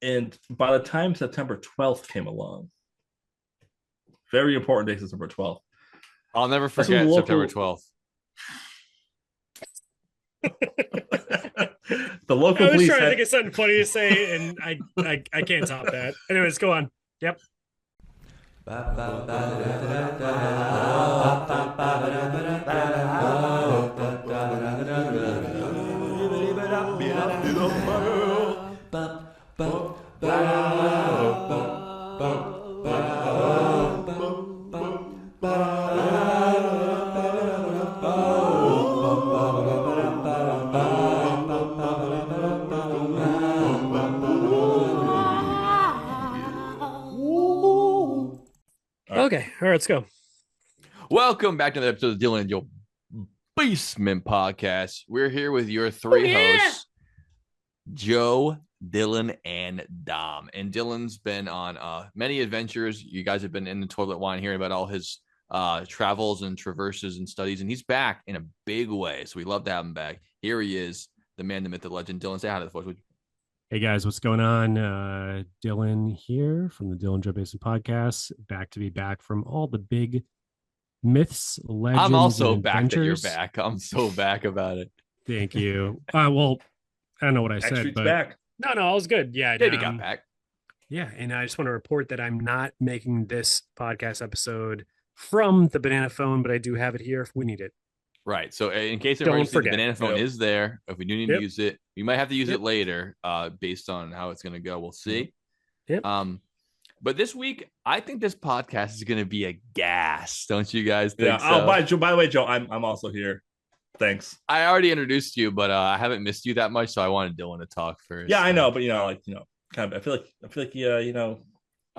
And by the time September 12th came along, very important day, September 12th. I'll never That's when the forget September local 12th. the local I was police trying to had think of something funny to say, and I can't top that. Anyways, go on. Yep. Okay, all right, let's go. Welcome back to the episode of Dylan and Joe Basement Podcast. We're here with your three hosts, Joe, Dylan, and Dom. And Dylan's been on many adventures. You guys have been in the toilet wine hearing about all his travels and traverses and studies, and he's back in a big way. So we love to have him back. Here he is, the man, the myth, the legend. Dylan, say hi to the folks. Hey guys, what's going on? Dylan here from the Dylan Joe Basin podcast. Back to be back from all the big myths, legends. I'm also and back adventures. that you're back. I'm so back about it. Thank you. Well, I don't know what I said, but back. No, I was good. Yeah, Baby got back. Yeah, and I just want to report that I'm not making this podcast episode from the banana phone, but I do have it here if we need it. Right. So in case of Don't emergency, the forget. banana phone is there. If we do need Yep. to use it, we might have to use Yep. it later based on how it's going to go. We'll see. Yep. But this week, I think this podcast is going to be a gas. Don't you guys think Yeah. so? By the way, Joe, I'm also here. Thanks. I already introduced you, but I haven't missed you that much, so I wanted Dylan to talk first. Yeah, I know, but kind of. I feel like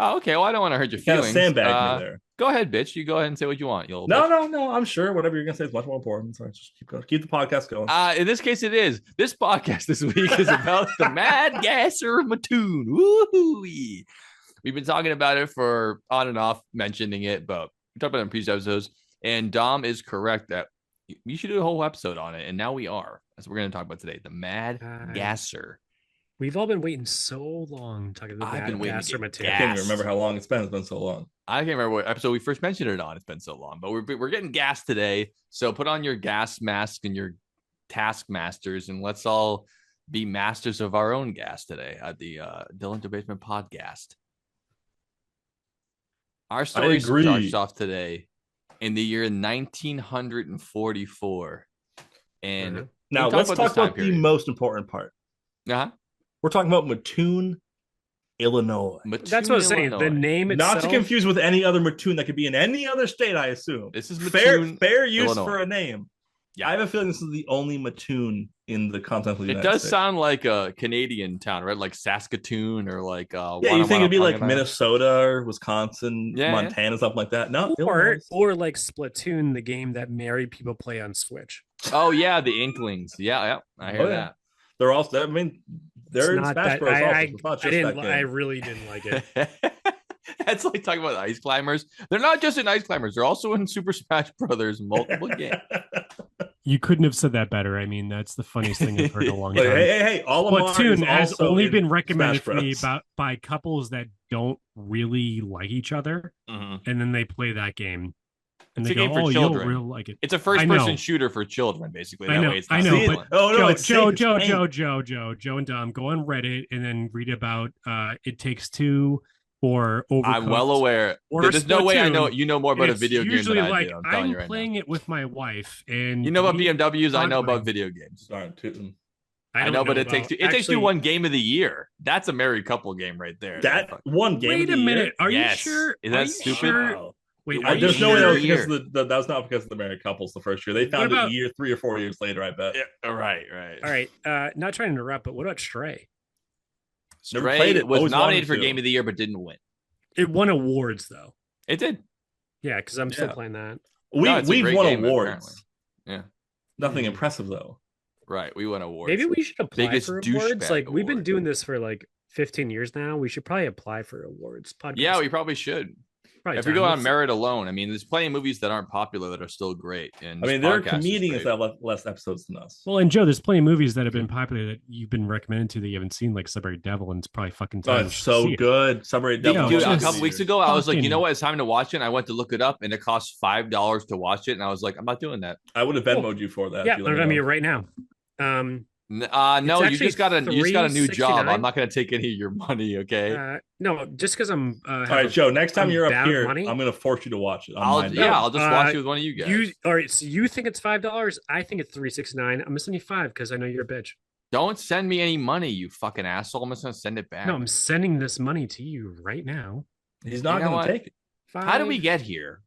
Oh, okay. Well, I don't want to hurt your kind of feelings. sandbag me there. Go ahead, bitch. You go ahead and say what you want. You No. I'm sure whatever you're gonna say is much more important. So just keep the podcast going. In this case, it is. This podcast this week is about the Mad Gasser Mattoon. Woo-hoo-wee. We've been talking about it for on and off, mentioning it, but we talked about it in previous episodes. And Dom is correct that you should do a whole episode on it. And now we are. That's what we're going to talk about today. The Mad Gasser. We've all been waiting so long talking about I've been waiting to get Mattoon. I can't even remember how long it's been. It's been so long. I can't remember what episode we first mentioned it on. It's been so long, but we're getting gas today. So put on your gas mask and your taskmasters, and let's all be masters of our own gas today at the Dylan to Basement podcast. Our story starts off today in the year 1944. And now let's talk about the most important part. Uh-huh. We're talking about Mattoon, Illinois. That's what I was saying. The name itself. Not to confuse with any other Mattoon that could be in any other state, I assume. This is Mattoon, fair use Illinois. for a name. Yeah. I have a feeling this is the only Mattoon in the continental United States. It does States. sound like a Canadian town, right? Like Saskatoon or like you think it'd be like Minnesota or Wisconsin, Montana, something like that. No, or like Splatoon, the game that married people play on Switch. Oh yeah, the Inklings. Yeah, I hear that. They're also. I mean, they're in Smash Bros. I really didn't like it. That's like talking about ice climbers. They're not just in ice climbers; they're also in Super Smash Brothers multiple games. You couldn't have said that better. I mean, that's the funniest thing I've heard in a long time. Hey! Splatoon has only been recommended to me by couples that don't really like each other, and then they play that game. And it's they a game for children. You'll really like it. It's a first-person shooter for children, basically. I know. It's I know. But Joe and Dom, go on Reddit and then read about It Takes Two or Overcooked. I'm well aware. There's no way I know. You know more about a video game than I do. I'm playing it with my wife, and you know about BMWs. I know about video games. I know, but it takes two. It takes two. One game of the year. That's a married couple game right there. That one game. Wait a minute. Are you sure? Is that stupid? Sure? Wait, there's no way that was because that was not because of the married couples the first year. They found it 3 or 4 years later, I bet. Yeah, right. All right. Not trying to interrupt, but what about Stray? Stray was nominated for Game of the Year, but didn't win. It won awards, though. It did. Yeah, because I'm still playing that. We've won awards. Yeah. Nothing impressive, though. Right. We won awards. Maybe we should apply for awards. Like, we've been doing this for like 15 years now. We should probably apply for awards. Yeah, we probably should. Probably If you go time. on merit alone, I mean, there's plenty of movies that aren't popular that are still great. And I mean, there are comedians that have less episodes than us. Well, and Joe, there's plenty of movies that have been popular that you've been recommended to that you haven't seen, like Submarine Devil, and it's probably fucking Oh, time. it's so good. Submarine Devil. Dude, a just couple weeks ago, I was like, you fucking- know what? It's time to watch it. And I went to look it up, and it costs $5 to watch it. And I was like, I'm not doing that. I would have Venmoed you for that. Yeah, if you let I me mean, know. right now. No, you just got a job. $3.69. I'm not going to take any of your money, okay? No, just because I'm. All right, Joe. Next time you're up bad here, money? I'm going to force you to watch it. I'll just watch it with one of you guys. All right, so you think it's $5? I think it's $3.69. I'm gonna send you $5 because I know you're a bitch. Don't send me any money, you fucking asshole. I'm just going to send it back. No, I'm sending this money to you right now. He's not You know going what? to take it. How did we get here?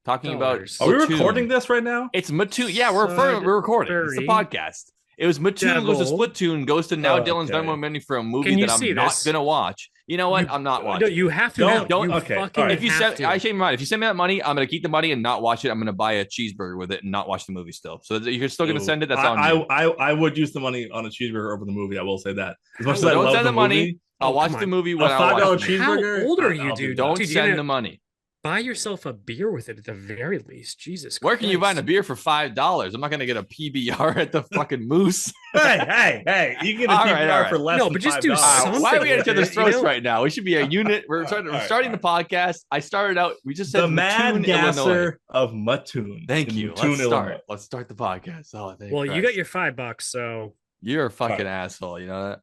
Talking about $5. Are we Splatoon. recording this right now? It's Mattoon. Yeah, we're recording. It's the podcast. It was Mattoon goes to Devil. Splatoon, goes to now Oh, Dylan's okay. Venmo money for a movie Can you that see I'm not this? gonna watch. You know what? I'm not watching. No, you have to. Don't- now. You okay, fucking all right. If you have send, to. I change my mind. If you send me that money, I'm gonna keep the money and not watch it. I'm gonna buy a cheeseburger with it and not watch the movie still. So you're still gonna Ooh. send it. That's on you. I would use the money on a cheeseburger over the movie. I will say that. As much as So I don't love send the money. movie, I'll Oh, watch come the on. movie a when I $5 watch it. cheeseburger. How old are I'll you, do dude? that. Don't Dude, you send gotta- the money. Buy yourself a beer with it at the very least. Jesus Where can you Christ. find a beer for $5? I'm not gonna get a PBR at the fucking Moose. Hey! You can get a All PBR right, all for right. less No, than but just $5. do All right, something why are we at each with other's it, throats you know? right now? We should be a unit. We're starting the podcast. I started out. We just said The Mad Mattoon, Illinois. Gasser of Mattoon. Thank in you. Mattoon, Let's start. Illinois. Let's start the podcast. Oh, thank Well, you Christ. got your $5, so You're a fucking All right. asshole. You know that?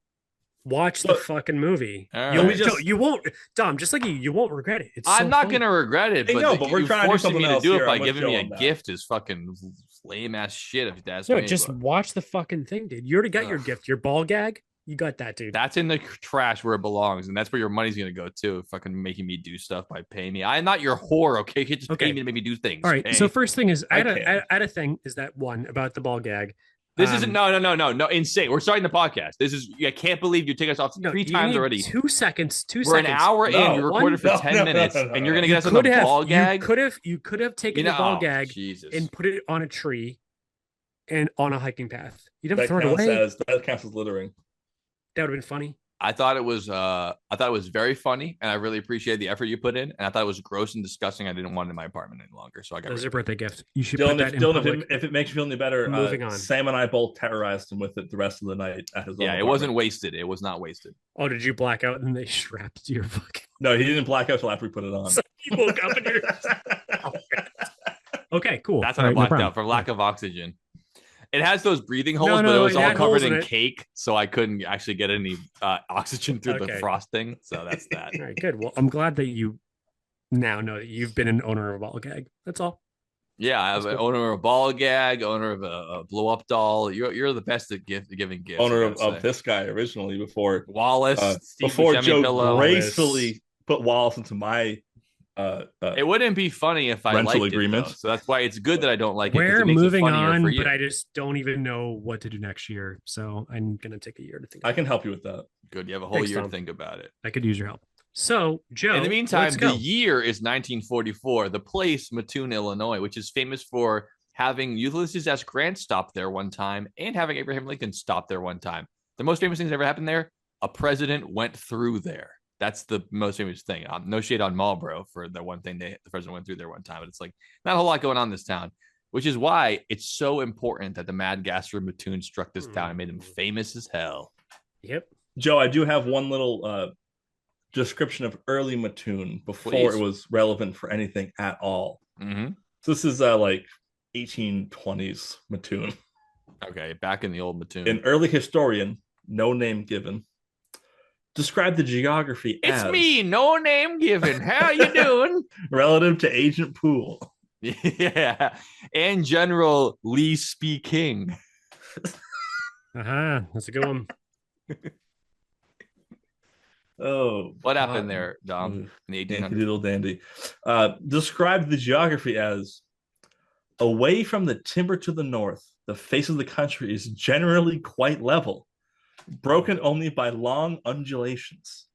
watch the Look, fucking movie. all You'll- right. Joe, you won't, Dom. Just like you won't regret it. It's I'm so not fun. gonna regret it. I But, know, but we're you trying to do forcing something me to else do here. it by I'm with giving me Joe a on that. gift is fucking lame ass shit. If you ask No, me, just but watch the fucking thing, dude. You already got your Ugh. gift. Your ball gag. You got that, dude. that's in the trash where it belongs, and that's where your money's gonna go too. Fucking making me do stuff by paying me. I'm not your whore, okay? You can't just Okay. pay me to make me do things. All right. okay? So first thing is, I can. had a thing is that one about the ball gag. This isn't no, insane. We're starting the podcast. This is I can't believe you take us off No, 3 you times need already. 2 seconds. 2 We're an seconds. hour No, in. You recorded for no, 10 no, minutes, no, no, and you're no. gonna get us on the ball gag. You could have taken You know, the ball oh, gag Jesus. and put it on a tree and on a hiking path. You didn't That throw it counts away. as littering. That would have been funny. I thought it was very funny, and I really appreciate the effort you put in. And I thought it was gross and disgusting. I didn't want it in my apartment any longer, so I got That was rid your of it. birthday gift. You should Dylan, put that in Dylan public. if it makes you feel any better, Moving on. Sam and I both terrorized him with it the rest of the night at his own Yeah, it apartment. wasn't wasted. It was not wasted. Oh, did you black out and then they strapped to your fucking? No, he didn't black out till after we put it on. So you woke up and you're. Okay, cool. That's when All I right, no blacked problem. out for lack of oxygen. It has those breathing holes, No, but it was it all had covered holes in in it. cake, so I couldn't actually get any oxygen through the Okay. frosting. So that's that. All right, good. Well, I'm glad that you now know that you've been an owner of a ball gag. That's all. Yeah, I have an owner of a ball gag, owner of a blow up doll. You're the best at giving gifts. Owner I of gotta say. this guy originally before Wallace, Steve before Buscemi Joe pillow. gracefully put Wallace into my It wouldn't be funny if I rental liked agreement. it, though. So that's why it's good that I don't like it. 'cause We're it makes moving it funnier on, for you. but I just don't even know what to do next year. So I'm gonna take a year to think. I can help you with that. Good, you have a whole Thanks, year to Tom. think about it. I could use your help. So, Joe. In the meantime, let's go. the year is 1944. The place, Mattoon, Illinois, which is famous for having Ulysses S. Grant stop there one time and having Abraham Lincoln stop there one time. The most famous things that ever happened there, a president went through there. That's the most famous thing. No shade on Marlboro for the one thing the president went through there one time, but it's like not a whole lot going on in this town, which is why it's so important that the Mad Gasser of Mattoon struck this town and made him famous as hell. Yep. Joe, I do have one little description of early Mattoon before Please. it was relevant for anything at all. Mm-hmm. So this is like 1820s Mattoon. Okay, back in the old Mattoon. An early historian, no name given, described the geography It's as me, no name given. How you doing? relative to Agent Poole. Yeah, and General Lee speaking. That's a good one. Oh, What God. happened there, Dom? In the Yankee 1800s. Doodle Dandy. Described the geography as away from the timber to the north, the face of the country is generally quite level, broken only by long undulations.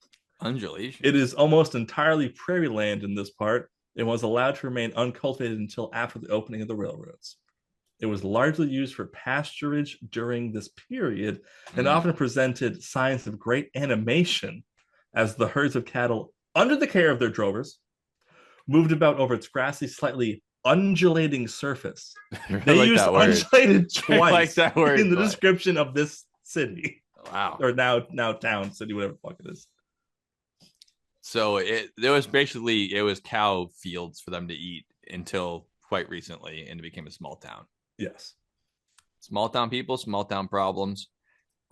Undulation. It is almost entirely prairie land in this part and was allowed to remain uncultivated until after the opening of the railroads. It was largely used for pasturage during this period and often presented signs of great animation as the herds of cattle under the care of their drovers moved about over its grassy, slightly undulating surface. I They like used that word. undulated I like twice that word, in the but- description of this city. Wow. Or now town, city, whatever the fuck it is. So it was cow fields for them to eat until quite recently, and it became a small town. Yes. Small town people, small town problems.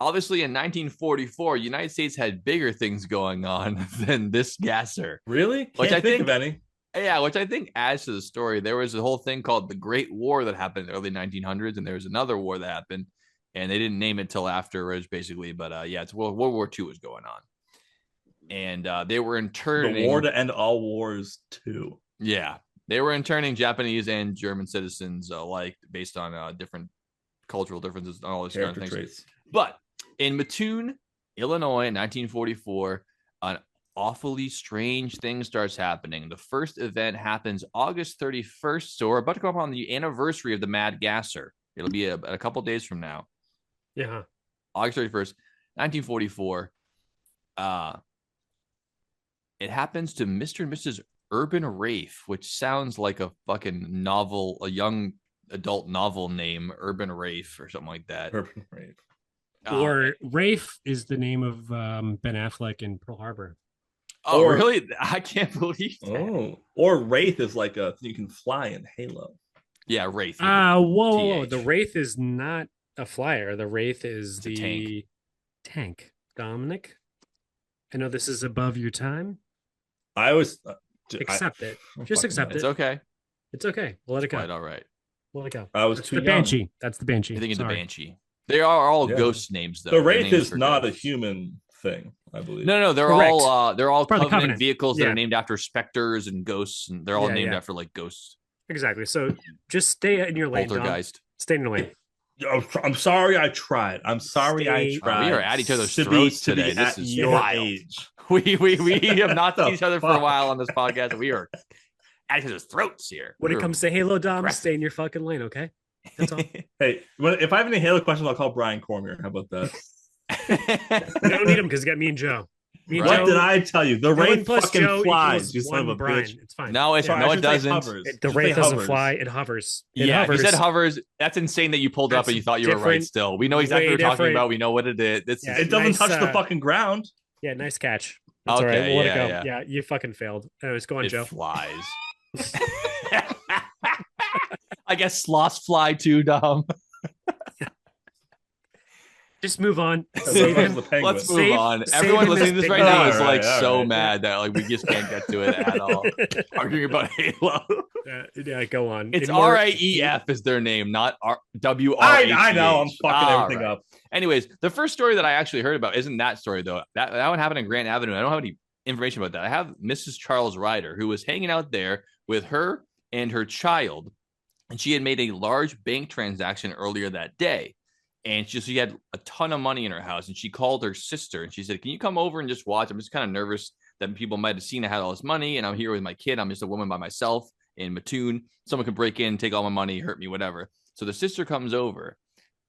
Obviously, in 1944, United States had bigger things going on than this gasser. Really? Can't think of any. Yeah, which I think adds to the story. There was a whole thing called the Great War that happened in the early 1900s, and there was another war that happened, and they didn't name it till afterwards, basically. But yeah, it's World War II was going on, and they were interning The war to end all wars 2. Yeah, they were interning Japanese and German citizens alike based on different cultural differences and all those kind of things. Traits. But in Mattoon, Illinois, in 1944, an awfully strange thing starts happening. The first event happens August 31st, so we're about to come up on the anniversary of the Mad Gasser. It'll be a couple days from now. Yeah. August 31st, 1944. It happens to Mr. and Mrs. Urban Rafe, which sounds like a fucking novel, a young adult novel name, Urban Rafe or something like that. Urban Rafe. Or Rafe is the name of Ben Affleck in Pearl Harbor. Oh, really? I can't believe that. Oh, or Wraith is like a you can fly in Halo. Yeah, Wraith. Whoa. The Wraith is not a flyer. The Wraith is It's a the tank. Dominic, I know this is above your time. I always Accept it. Just accept It's it. okay. It's okay. We'll let it go. Quite all right. We'll let it go. I was That's too the young. Banshee. That's the Banshee. I think it's a Sorry. Banshee. They are all Yeah. ghost names, though. The They're Wraith names is for not ghosts. a human thing, I believe. No, they're Correct. all Part of the covenant Covenant. vehicles that Yeah. are named after specters and ghosts, and they're all Yeah, named yeah. after like ghosts. Exactly. So just stay in your lane. Dom. Poltergeist. Stay in your lane. Oh, I'm sorry I tried. I'm sorry I Stay- tried. We are at each other's to throats to today. be This at is your wild. age. We have not seen The each other for a fuck? while on this podcast. And we are at each other's throats here. When it comes to Halo, Dom, aggressive. stay in your fucking lane, okay? That's all. Hey, if I have any Halo questions, I'll call Brian Cormier. How about that? We don't need him because you got me and Joe. Me and Right. What Joe. did I tell you? The Dylan Wraith plus fucking Joe flies. equals You son of a one Brian. bitch. It's fine. No, Yeah. no, I it should say doesn't. hovers. The Should say Wraith doesn't hovers. fly. It hovers. It Yeah, hovers. he said hovers. That's insane that you pulled it up That's and you thought you were right different. still. We know exactly Way what we're talking different. about. We know what it is. This Yeah, is It doesn't Nice, touch the uh, fucking ground. Yeah, nice catch. That's all right. Okay, We'll let it go. yeah. Yeah, you fucking failed. Anyways, go on, it Joe. flies. I guess sloths fly too, Dom. Just move on. Those Save are him. the penguins. Let's move Save- on. save Everyone him listening to as this right big now guy. is like All so right. mad that like we just can't get to it at all. Arguing about Halo. Yeah, go on. It's In more- RAEF is their name, not WRH. I know. I'm fucking everything up. Anyways, the first story that I actually heard about isn't that story though. That one happened in Grant Avenue. I don't have any information about that. I have Mrs. Charles Ryder, who was hanging out there with her and her child, and she had made a large bank transaction earlier that day. And she had a ton of money in her house, and she called her sister and she said, "Can you come over and just watch? I'm just kind of nervous that people might have seen I had all this money, and I'm here with my kid. I'm just a woman by myself in Mattoon. Someone could break in, take all my money, hurt me, whatever." So the sister comes over,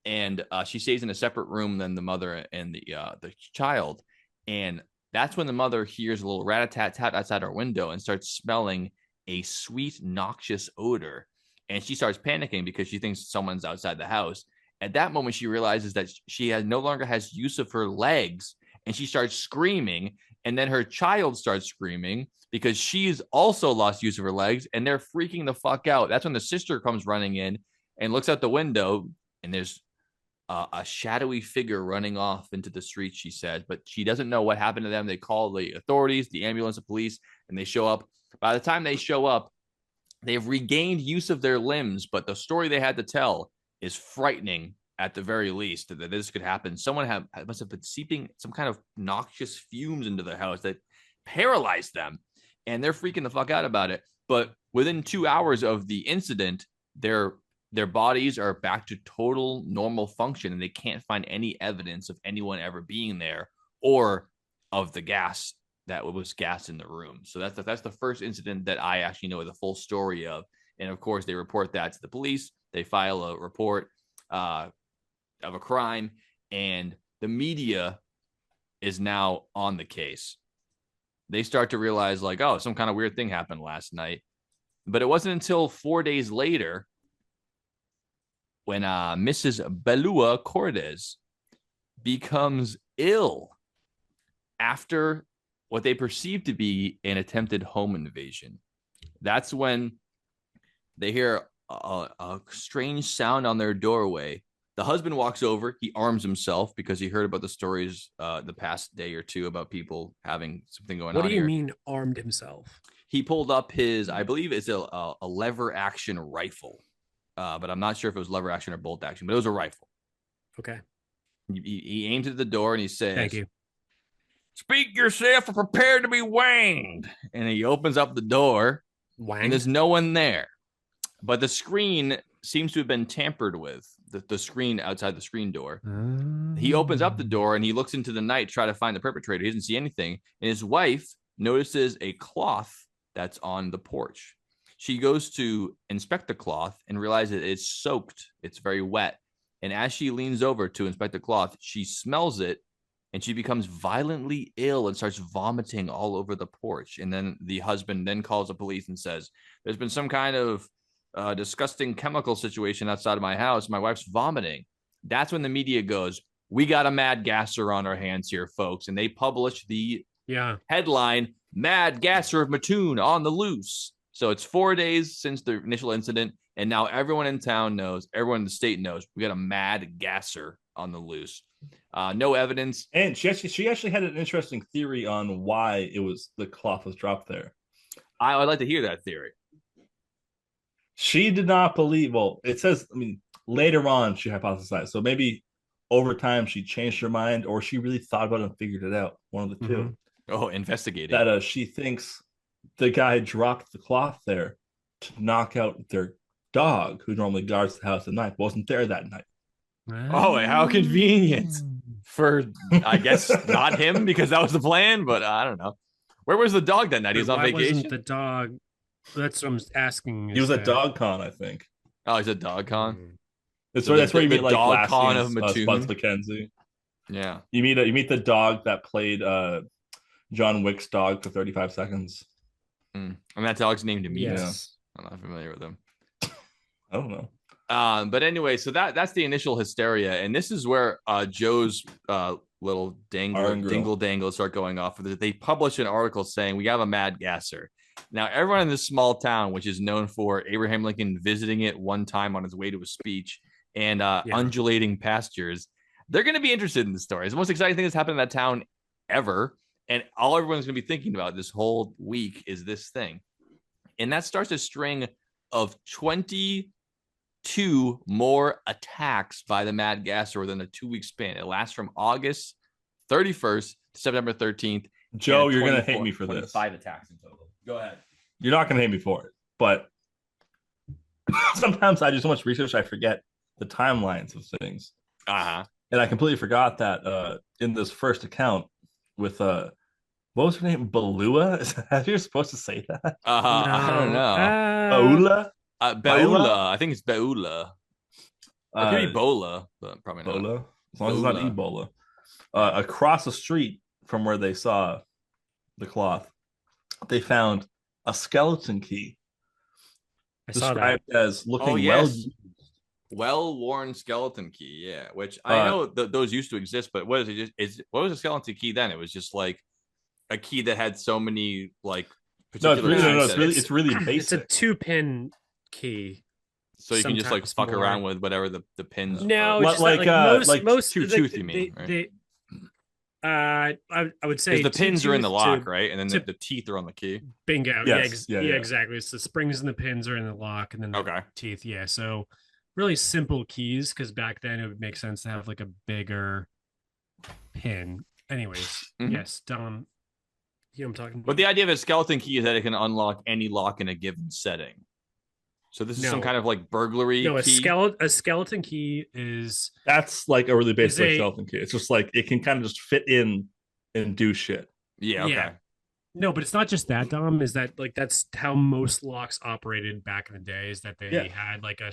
and she stays in a separate room than the mother and the child. And that's when the mother hears a little rat-a-tat-tat outside her window and starts smelling a sweet, noxious odor. And she starts panicking because she thinks someone's outside the house. At that moment, she realizes that she no longer has use of her legs, and she starts screaming. And then her child starts screaming because she's also lost use of her legs, and they're freaking the fuck out. That's when the sister comes running in and looks out the window, and there's a shadowy figure running off into the street, she said, but she doesn't know what happened to them. They call the authorities, the ambulance, the police, and they show up. By the time they show up, they've regained use of their limbs, but the story they had to tell is frightening at the very least, that this could happen. Someone must have been seeping some kind of noxious fumes into the house that paralyzed them, and they're freaking the fuck out about it. But within 2 hours of the incident, their bodies are back to total normal function, and they can't find any evidence of anyone ever being there or of the gas that was gas in the room. So that's the first incident that I actually know the full story of. And of course, they report that to the police. They file a report of a crime, and the media is now on the case. they start to realize like, oh, some kind of weird thing happened last night. But it wasn't until 4 days later when Mrs. Belua Cordes becomes ill after what they perceive to be an attempted home invasion. That's when they hear a strange sound on their doorway. The husband walks over. He arms himself because he heard about the stories the past day or two about people having something going on. What do you here. mean armed himself? He pulled up his, I believe it's a lever action rifle, but I'm not sure if it was lever action or bolt action, but it was a rifle. Okay. He aims at the door and he says, Thank you. "Speak yourself or prepare to be wanged." And he opens up the door Wang. and there's no one there. But the screen seems to have been tampered with, the screen outside the screen door. He opens up the door and he looks into the night to try to find the perpetrator. He doesn't see anything. And his wife notices a cloth that's on the porch. She goes to inspect the cloth and realizes it's soaked. It's very wet. And as she leans over to inspect the cloth, she smells it and she becomes violently ill and starts vomiting all over the porch. And then the husband then calls the police and says, "There's been some kind of disgusting chemical situation outside of my house. My wife's vomiting." That's when the media goes, "We got a mad gasser on our hands here, folks." And they publish the headline, "Mad Gasser of Mattoon on the loose." So it's 4 days since the initial incident. And now everyone in town knows, everyone in the state knows, we got a mad gasser on the loose. No evidence. And she actually had an interesting theory on why the cloth was dropped there. I'd like to hear that theory. She did not believe, well, it says, later on she hypothesized. So maybe over time she changed her mind, or she really thought about it and figured it out. One of the two. Oh, investigating. That she thinks the guy dropped the cloth there to knock out their dog, who normally guards the house at night, wasn't there that night. Oh, how convenient for, I guess, not him, because that was the plan, but I don't know. Where was the dog that night? He was on vacation? Wasn't the dog? That's what I'm asking. He was at Dog Con, I think. Oh, he's at Dog Con? That's where you meet like Dog Con Lassie of and Mattoon. Spuds McKenzie. Yeah. You meet the dog that played John Wick's dog for 35 seconds. And that dog's named Demetrius. Yes. I'm not familiar with him. I don't know. But anyway, so that's the initial hysteria, and this is where Joe's little dingle dangles start going off. They publish an article saying we have a mad gasser. Now, everyone in this small town, which is known for Abraham Lincoln visiting it one time on his way to a speech and undulating pastures, they're going to be interested in the story. It's the most exciting thing that's happened in that town ever, and all everyone's going to be thinking about this whole week is this thing. And that starts a string of 22 more attacks by the Mad Gasser within a 2-week span. It lasts from August 31st to September 13th. Joe, you're going to hate me for this. 5 attacks in total. Go ahead. You're not going to hate me for it, but sometimes I do so much research I forget the timelines of things. Uh-huh. And I completely forgot that in this first account with what was her name? Balua? Is that you're supposed to say that? No, I don't know. Baula? Beula. I think it's Beula. It could be Bola, but probably not. Bola? As long as it's not Ebola. Across the street from where they saw the cloth, they found a skeleton key. Described as looking well-worn skeleton key, yeah. Which I know those used to exist, but what is it? What was a skeleton key then? It was just like a key that had so many like particular. It's really basic. It's a 2-pin key, so you can just like fuck around with whatever the pins. No, most tooth. You mean? Right? I would say the pins are in the lock, right? And then the teeth are on the key. Bingo. Yes. Yeah, exactly. It's the springs and the pins are in the lock, and then the teeth. Yeah. So really simple keys, because back then it would make sense to have like a bigger pin. Anyways, yes, Dom. You know what I'm talking about. But the idea of a skeleton key is that it can unlock any lock in a given setting. So this is some kind of like burglary key? A skeleton key is... That's like a really basic skeleton key. It's just like it can kind of just fit in and do shit. Yeah, okay. Yeah. No, but it's not just that, Dom. Is that like that's how most locks operated back in the day, is that they had like a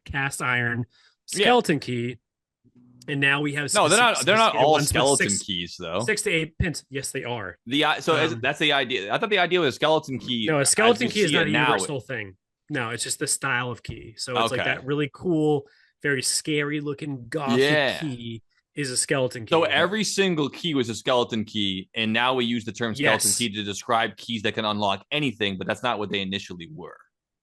cast iron skeleton key And now we have No, they're not. They're not all ones with skeleton keys, though. 6 to 8 pins. Yes, they are. That's the idea. I thought the idea was a skeleton key. No, a skeleton key is not a now, universal thing. No, it's just the style of key. So it's like that really cool, very scary looking gothic key is a skeleton key. So every single key was a skeleton key, and now we use the term skeleton key to describe keys that can unlock anything, but that's not what they initially were.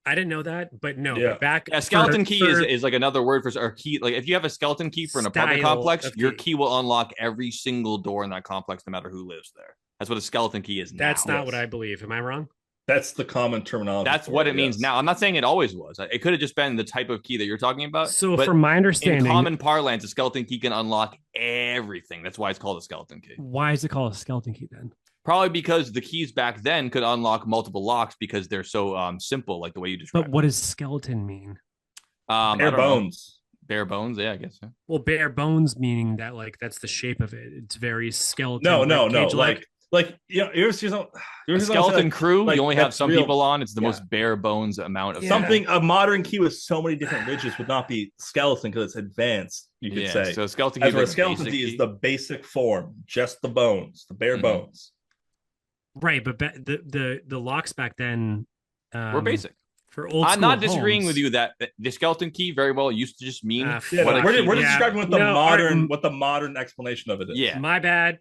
I didn't know that, but no. Yeah. Back a skeleton key is like another word for a key. Like if you have a skeleton key for an apartment complex, your key will unlock every single door in that complex, no matter who lives there. That's what a skeleton key is now. That's not what I believe. Am I wrong? That's the common terminology. That's what it means now. I'm not saying it always was. It could have just been the type of key that you're talking about. So from my understanding, in common parlance, a skeleton key can unlock everything. That's why it's called a skeleton key. Why is it called a skeleton key then? Probably because the keys back then could unlock multiple locks because they're so simple, like the way you described. But what does skeleton mean? Bare bones. Bare bones, yeah, I guess. So. Well, bare bones meaning that like that's the shape of it. It's very skeleton. No. Like here's a skeleton crew. Like, you only have some people on. It's the most bare bones amount of something. A modern key with so many different ridges would not be skeleton because it's advanced. You could say so. Skeleton key, a skeleton key is the basic form, just the bones, the bare bones. Right, but the locks back then were basic. For old I'm not disagreeing with you that the skeleton key very well used to just mean we're describing what the modern explanation of it is. Yeah, my bad.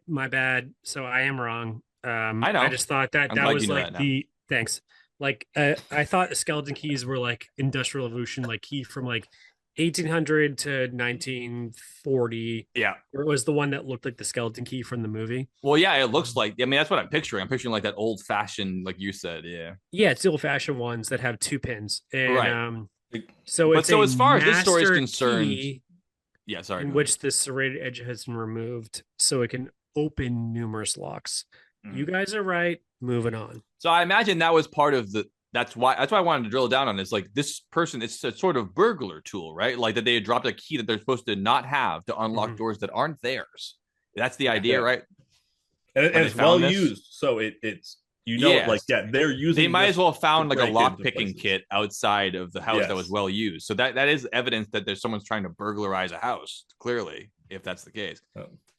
So I am wrong. I know. I just thought that was like thanks. Like I thought skeleton keys were like industrial revolution, like key from like 1800 to 1940. Yeah, it was the one that looked like the skeleton key from the movie. Well, yeah, it looks like. I mean, that's what I'm picturing. I'm picturing like that old fashioned, like you said. Yeah, it's the old fashioned ones that have 2 pins. And, right. So it's as far as this story is concerned, in which the serrated edge has been removed, so it can open numerous locks. You guys are right. Moving on. So I imagine that was part of the. That's why I wanted to drill down on this. Like this person, it's a sort of burglar tool, right? Like that they had dropped a key that they're supposed to not have to unlock doors that aren't theirs. That's the idea, right? And it's well used, so it's they're using. They might as well have found like a lock picking kit outside of the house that was well used. So that is evidence that there's someone's trying to burglarize a house. Clearly, if that's the case,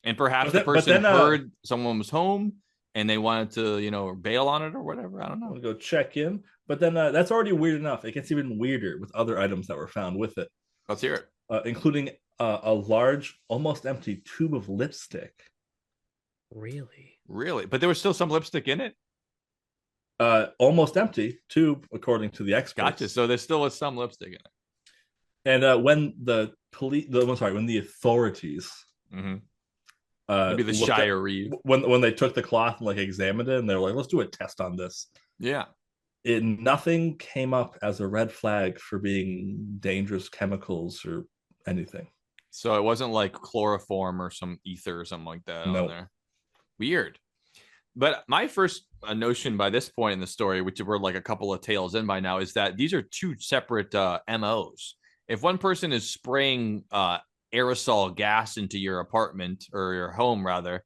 and perhaps the person heard someone was home. And they wanted to, bail on it or whatever. I don't know. We'll go check in. But then that's already weird enough. It gets even weirder with other items that were found with it. Let's hear it. Including a large, almost empty tube of lipstick. Really? But there was still some lipstick in it? Almost empty tube, according to the experts. Gotcha. So there still was some lipstick in it. And when the authorities... Mm-hmm. Maybe the Shire Reeve. When they took the cloth and examined it, and they were like, let's do a test on this. Yeah. Nothing came up as a red flag for being dangerous chemicals or anything. So it wasn't like chloroform or some ether or something like that on there. Weird. But my first notion by this point in the story, which we're like a couple of tales in by now, is that these are 2 separate MOs. If one person is spraying aerosol gas into your apartment or your home rather,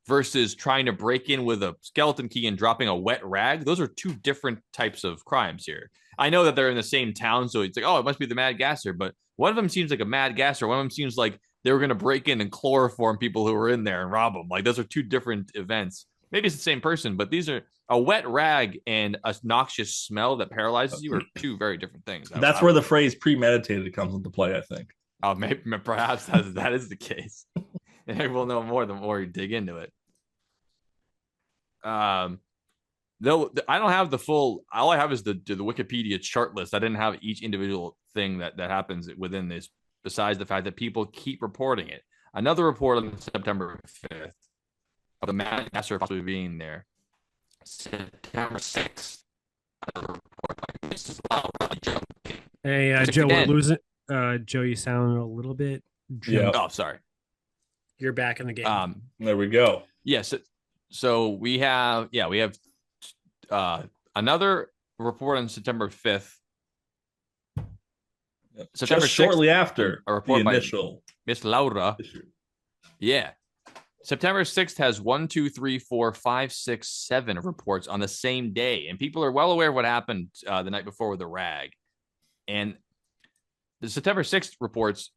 versus trying to break in with a skeleton key and dropping a wet rag, those are 2 different types of crimes here. I know that they're in the same town, so it's like, oh, it must be the mad gasser, but one of them seems like a mad gasser. One of them seems like they were going to break in and chloroform people who were in there and rob them. Like those are 2 different events. Maybe it's the same person, but these are a wet rag and a noxious smell that paralyzes you are 2 very different things. That's where the phrase premeditated comes into play, I think. Oh, maybe perhaps that is the case. And we'll know more the more you dig into it. Though I don't have the full. All I have is the Wikipedia chart list. I didn't have each individual thing that happens within this. Besides the fact that people keep reporting it. Another report on September 5th of the mad gasser possibly being there. September 6th. Another report by Mrs. Laura. Hey, Joe, we're losing. Joe, you sound a little bit. Yeah. Oh, sorry. You're back in the game. There we go. Yes. So we have another report on September 5th. September just shortly 6th, after a report the initial Miss Laura. Yeah. September 6th has 1, 2, 3, 4, 5, 6, 7 reports on the same day. And people are well aware of what happened the night before with the rag. And the September 6th reports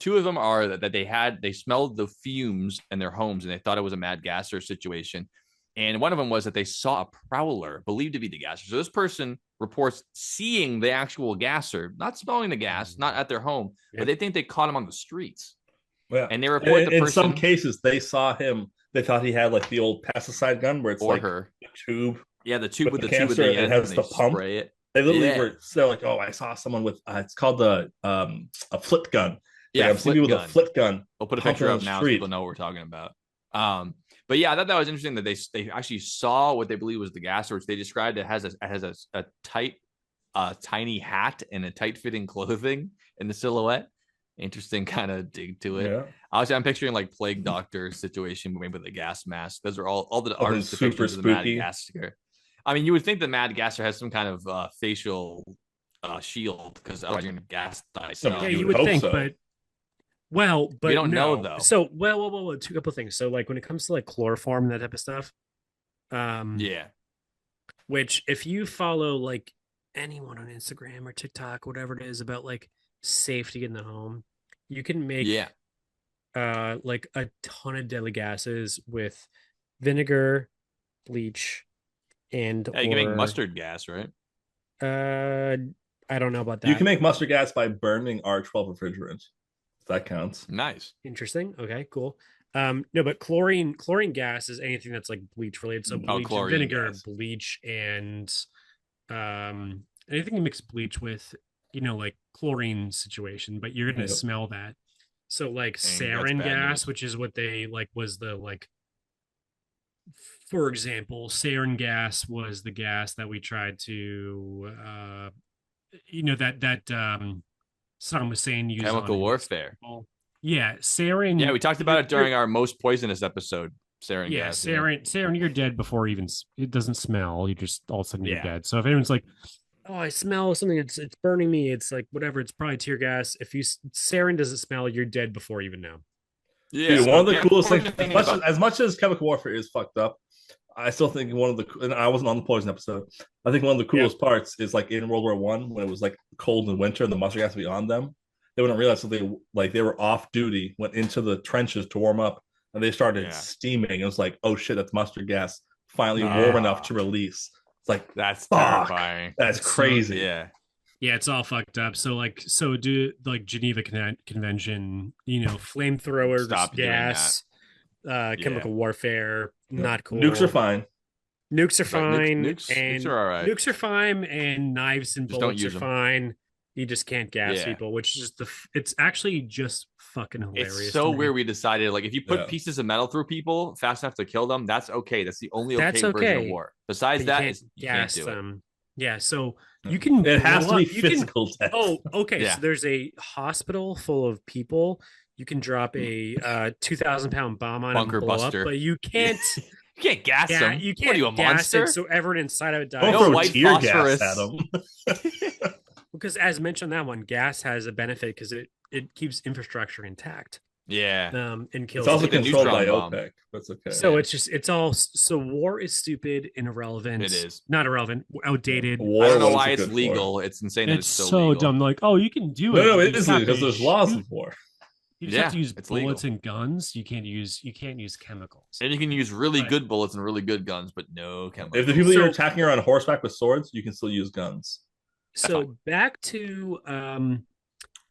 Two of them are that they smelled the fumes in their homes and they thought it was a mad gasser situation. And one of them was that they saw a prowler believed to be the gasser. So this person reports seeing the actual gasser, not smelling the gas, not at their home, but they think they caught him on the streets. Yeah. And they report the person. In some cases, they saw him. They thought he had like the old pesticide gun where it's like her. a tube. Yeah, the tube with the cancer, tube at the end. It has and the they pump. spray it. They literally were so like, oh, I saw someone with it's called a flip gun. Yeah, I'm seeing people with a flip gun. We'll put a picture up now so people know what we're talking about. But yeah, I thought that was interesting that they actually saw what they believe was the gas, which they described it has a tight, tiny hat and a tight fitting clothing in the silhouette. Interesting kind of dig to it. Yeah. Obviously, I'm picturing like plague doctor situation, maybe with a gas mask. Those are all the artist depictions of the mad gasser. I mean, you would think the mad gasser has some kind of facial shield because otherwise you're gonna gas thyself. Yeah, you would think, so. But we don't know though. So, well, two couple things. So, like when it comes to like chloroform and that type of stuff, which if you follow like anyone on Instagram or TikTok, whatever it is about like safety in the home, you can make like a ton of deadly gases with vinegar, bleach, and you can make mustard gas, right? I don't know about that. You can make mustard gas by burning R12 refrigerant. That counts. Nice. Interesting. Okay, cool. No, but chlorine gas is anything that's like bleach related. So bleach, and vinegar, gas. Bleach, and anything you mix bleach with, like chlorine situation, but you're gonna smell that. So like sarin gas, which is what they like was the like. For example, sarin gas was the gas that we tried to, that Saddam Hussein used chemical warfare. Yeah, sarin. Yeah, we talked about it during our most poisonous episode. Sarin gas. Sarin. You're dead before even it doesn't smell. You just all of a sudden you're dead. So if anyone's like, "Oh, I smell something. It's burning me." It's like whatever. It's probably tear gas. If sarin doesn't smell, you're dead before you even know. Yeah, dude, one of the coolest things. As much as chemical warfare is fucked up, I still think and I wasn't on the poison episode. I think one of the coolest parts is like in World War I when it was like cold in winter and the mustard gas would be on them. They wouldn't realize that they were off duty, went into the trenches to warm up, and they started steaming. It was like, oh shit, that's mustard gas finally warm enough to release. It's like that's terrifying. That's crazy. Yeah, it's all fucked up. So do like Geneva Convention, flamethrowers, gas, chemical warfare, not cool. Nukes are fine. Nukes are fine. Nukes are all right. Nukes are fine, and knives and bullets are fine. You just can't gas people, which is it's actually just fucking hilarious. It's so weird. We decided like if you put pieces of metal through people fast enough to kill them, that's okay. That's the only version of war. Besides that, you can't do them. Yeah, so you can. It has to be physical death. Oh, okay. Yeah. So there's a hospital full of people. You can drop a 2,000-pound bomb on bunker and blow buster, up, but you can't. You can't gas them. You can't. What are you, a monster? So everyone inside of it dies. Don't throw tear gas at them. Because as mentioned, that one gas has a benefit because it keeps infrastructure intact. Yeah. And kills. It's also controlled by OPEC. That's okay. So it's all. So war is stupid and irrelevant. It is not irrelevant, outdated. I don't know why it's legal. It's insane. It's so legal. dumb. Like, oh, you can do it. No, it isn't because there's laws of war. You just have to use bullets and guns. You can't use chemicals. And you can use really good bullets and really good guns, but no chemicals. If the people you're attacking are on horseback with swords, you can still use guns. So back to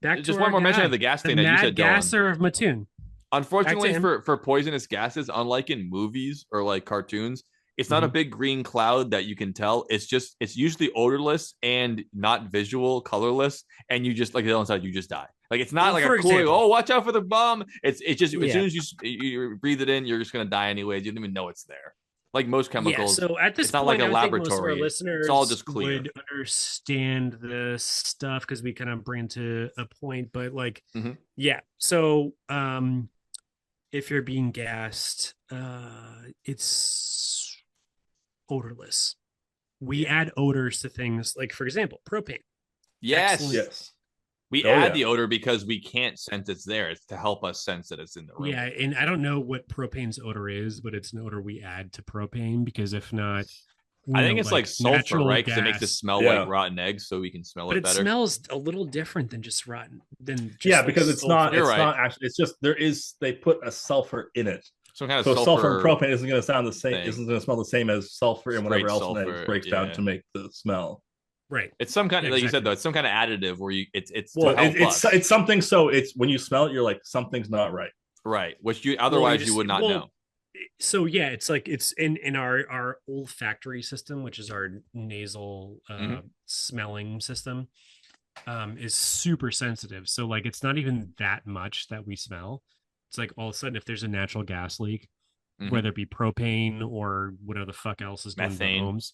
just one more mention of the gas thing that you said, Dylan. Gasser of Mattoon. Unfortunately for poisonous gases, unlike in movies or like cartoons, it's not a big green cloud that you can tell. It's usually odorless and not visual, colorless, and you just like Dylan said, you just die. Like it's not like a cool. Watch out for the bomb. It's just as soon as you breathe it in, you're just gonna die anyways. You don't even know it's there. Like most chemicals, so at this it's not point, like a laboratory. Most of our listeners it's all just clear. Would understand this stuff because we kind of bring to a point, but like, So, if you're being gassed, it's odorless. We add odors to things, like for example, propane. Yes. We add the odor because we can't sense it's there. It's to help us sense that it's in the room. Yeah, and I don't know what propane's odor is, but it's an odor we add to propane because if not, I think it's like sulfur, natural right? Because it makes it gas. smell like rotten eggs, so we can smell But it it better. smells a little different than just rotten. Because it's not. You're It's right. not actually. It's just they put a sulfur in it. Some kind of So sulfur and sulfur propane isn't going to sound the same. thing. Isn't going to smell the same as sulfur and whatever Straight else in sulfur, it breaks down to make the smell. Right. It's some kind of, like you said Exactly. though, it's some kind of additive where it's Well, to help us. it's something. So it's when you smell it, you're like something's not right. Right, which you otherwise you would not know. So yeah, it's like it's in our olfactory system, which is our nasal smelling system, is super sensitive. So like it's not even that much that we smell. It's like all of a sudden if there's a natural gas leak, whether it be propane or whatever the fuck else is going to the homes.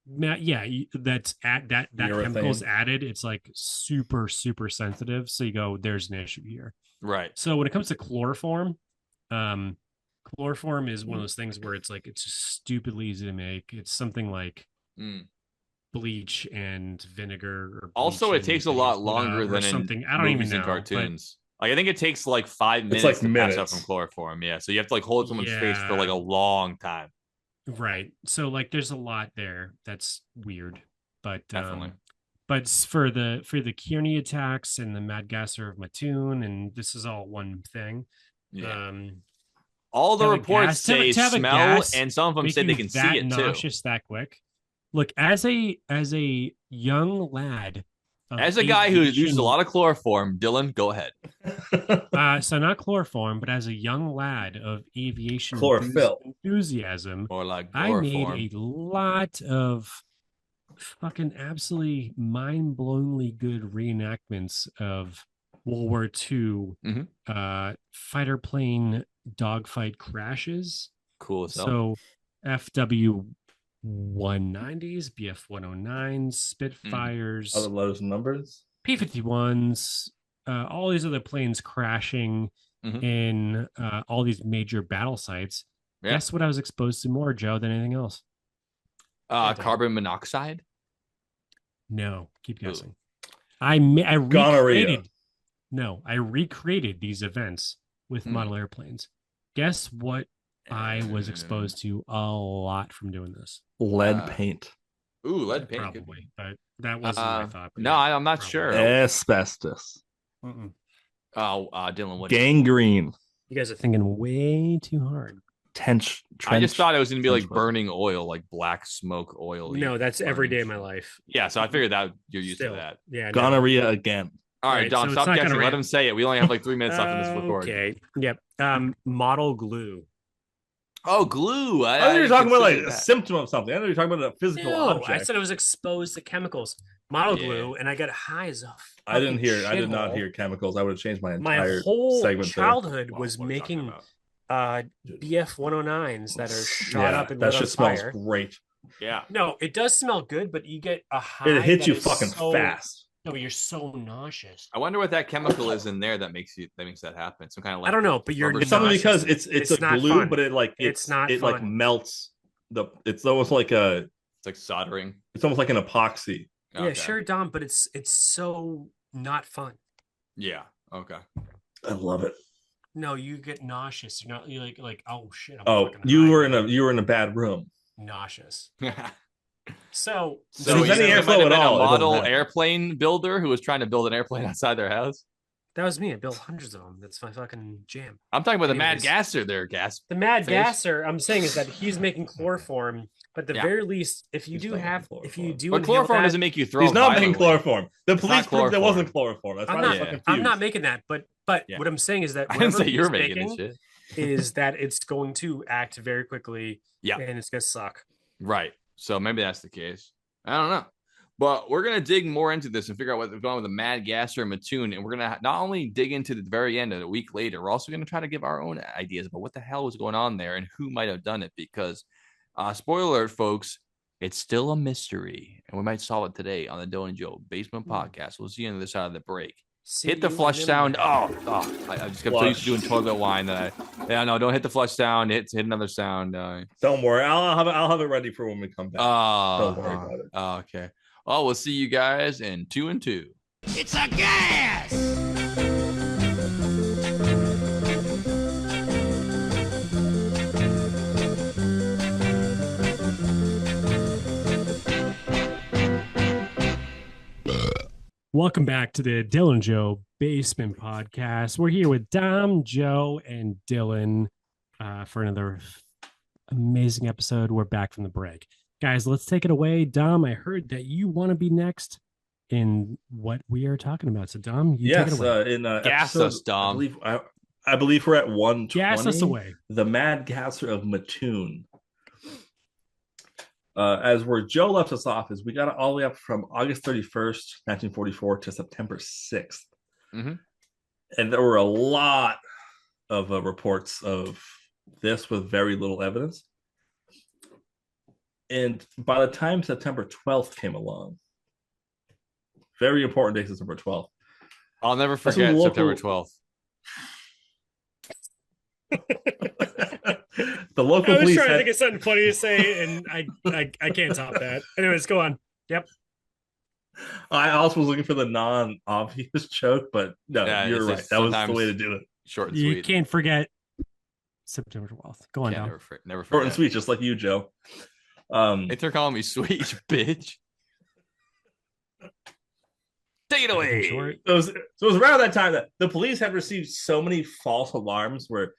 That's that chemical is added. It's like super sensitive. So you go, there's an issue here. Right. So when it comes to chloroform, chloroform is one of those things where it's like it's just stupidly easy to make. It's something like bleach and vinegar. Or also, it takes a lot longer than something. In I don't even know. Cartoons. Like I think it takes like 5 minutes like to pass out from chloroform. Yeah, so you have to like hold someone's face for like a long time. Right. So like there's a lot there that's weird, but definitely. But for the Kearney attacks and the Mad Gasser of Mattoon, and this is all one thing. Yeah. All the reports say smell, and some of them say they can see it too. Nauseous that quick. Look, as a young lad, as a guy who uses a lot of chloroform, Dylan, go ahead. So not chloroform, but as a young lad of aviation enthusiasm, or like I made a lot of fucking absolutely mind-blowingly good reenactments of World War II fighter plane dogfight crashes. Cool. So FW 190s, BF 109s, Spitfires, other letters and numbers, P-51s, all these other planes crashing in all these major battle sites. Yeah. Guess what I was exposed to more, Joe, than anything else? Carbon monoxide? No, keep guessing. I recreated. No, I recreated these events with model airplanes. Guess what I was exposed to a lot from doing this? Lead paint. Ooh, lead paint. Probably, but that wasn't what I thought. No, I'm not sure. Asbestos. Dylan, what? Gangrene. You guys are thinking way too hard. I just thought it was going to be like burning oil, like black smoke oil. No, that's every day of my life. Yeah, so I figured that you're used to that. Yeah, gonorrhea again. All right, Dom, stop guessing. Let him say it. We only have like 3 minutes left in this record. Okay. Yep. Model glue. Oh, glue. I thought you were talking about like a symptom of something. I know you're talking about a physical object. I said I was exposed to chemicals. Model glue, and I got high as a I did not hear chemicals. I would have changed my entire whole segment childhood was making BF 109s that are shot up and that shit smells fire. Great. Yeah. No, it does smell good, but you get a high. It hits you fucking fast. No, but you're so nauseous. I wonder what that chemical is in there that makes that happen. Some kind of like I don't know, but you're something because it's a glue, fun. but it like melts it's almost like it's like soldering. It's almost like an epoxy. Yeah, sure, Dom, but it's so not fun. Yeah. Okay. I love it. No, you get nauseous. You're like oh shit. You were in a bad room. Nauseous. So there's any airflow at all. A model airplane builder who was trying to build an airplane outside their house. That was me. I built hundreds of them. That's my fucking jam. I'm talking about the Mad Gasser there, The Mad Gasser, I'm saying, is that he's making chloroform, but at the very least, if you do but chloroform doesn't make you throw. He's not making chloroform. The police proved there wasn't chloroform. That's why I'm not making that, but what I'm saying is that I didn't say you're making this shit. Is that it's going to act very quickly, and it's gonna suck. Right. So maybe that's the case. I don't know. But we're going to dig more into this and figure out what's going on with the Mad Gasser and Mattoon. And we're going to not only dig into the very end of a week later, we're also going to try to give our own ideas about what the hell was going on there and who might have done it. Because, spoiler alert, folks, it's still a mystery. And we might solve it today on the Dylan and Joe Basement Podcast. We'll see you on the other side of the break. Hit the flush sound. I just kept so used to doing toilet wine that don't hit the flush sound. Hit another sound. Don't worry. I'll have it ready for when we come back. Don't worry about it. Okay. Well, we'll see you guys in 2 and 2. It's a gas! Welcome back to the Dylan Joe Basement Podcast. We're here with Dom, Joe, and Dylan for another amazing episode. We're back from the break. Guys, let's take it away. Dom, I heard that you want to be next in what we are talking about. So, Dom, you take it away. In Gas episode, us, Dom. I believe we're at 120. Gas us away. The Mad Gasser of Mattoon. As where Joe left us off is we got it all the way up from August 31st, 1944 to September 6th. Mm-hmm. And there were a lot of reports of this with very little evidence. And by the time September 12th came along, very important day, September 12th. I'll never forget September 12th. The local I was police trying to think of something funny to say, and I can't top that. Anyways, go on. Yep. I also was looking for the non-obvious joke, but no, you're right. That was the way to do it. Short and You sweet. can't forget September 12th. Go on, Dom. Never forget. Short and sweet, just like you, Joe. They're calling me sweet, bitch. Take it away. So it was around that time that the police had received so many false alarms where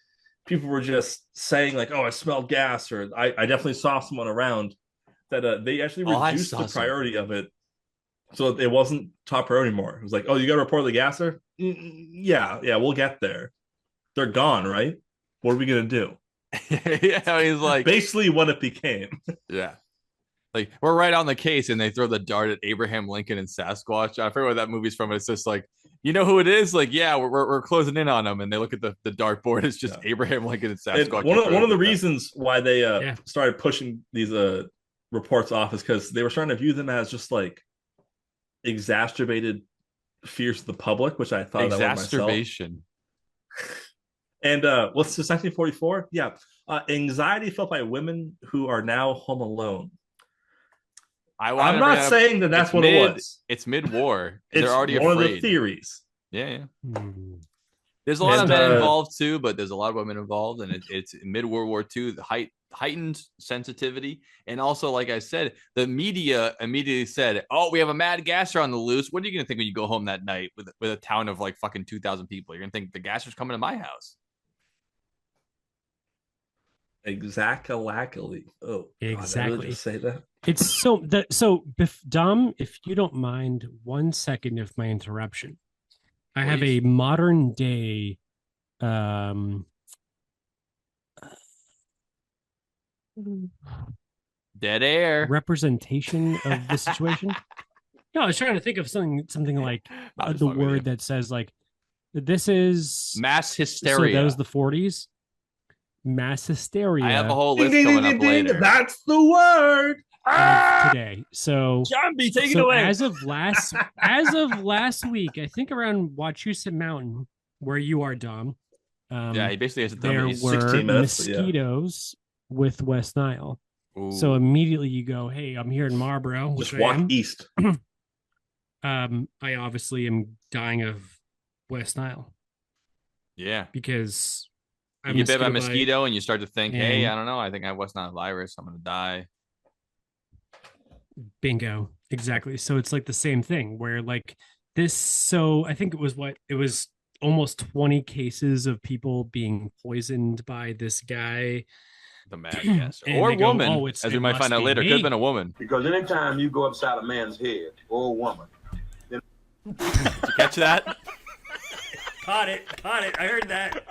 people were just saying like, "Oh, I smelled gas," or "I definitely saw someone around," that they actually reduced the priority of it, so it wasn't top priority anymore. It was like, "Oh, you got to report the gasser." Yeah, we'll get there. They're gone, right? What are we gonna do? Yeah, he's like basically what it became. Yeah. Like, we're right on the case, and they throw the dart at Abraham Lincoln and Sasquatch. I forget what that movie's from. It's just like, you know who it is? Like, yeah, we're closing in on them, and they look at the dartboard. It's just Abraham Lincoln and Sasquatch. And one of the reasons why they started pushing these reports off is because they were starting to view them as just like exacerbated fears of the public, which I thought exacerbation. And what's this? 1944? Yeah, anxiety felt by women who are now home alone. I'm not saying that that's what it was. It's mid-war. It's They're already one afraid. of the theories. Yeah. There's a lot of men involved too, but there's a lot of women involved, and it's mid-World War II, the heightened sensitivity. And also, like I said, the media immediately said, "Oh, we have a mad gasser on the loose." What are you going to think when you go home that night with a town of like fucking 2,000 people? You're going to think the gasser's coming to my house. Exactly. Oh, exactly. God, did I just say that? It's Dom, if you don't mind 1 second of my interruption, I have a modern day dead air representation of the situation. No, I was trying to think of something like the word that says like this is mass hysteria. So that was the 40s. Mass hysteria. I have a whole list coming up later. That's the word. Today. So John B, take it away. As of last week, I think around Wachusett Mountain, where you are, Dom. Yeah, he basically has a there were mosquitoes with West Nile. Ooh. So immediately you go, "Hey, I'm here in Marlboro." Just walk east. I obviously am dying of West Nile. Yeah, because you get bit by a mosquito and you start to think, "Hey, I don't know. I think I have West Nile virus. I'm gonna die." Bingo. Exactly. So it's like the same thing where like this. So I think it was almost 20 cases of people being poisoned by this guy. The mad gasser. Or woman, as we might find out later. Could have been a woman. Because anytime you go upside a man's head or a woman. Did you catch that? Caught it. I heard that.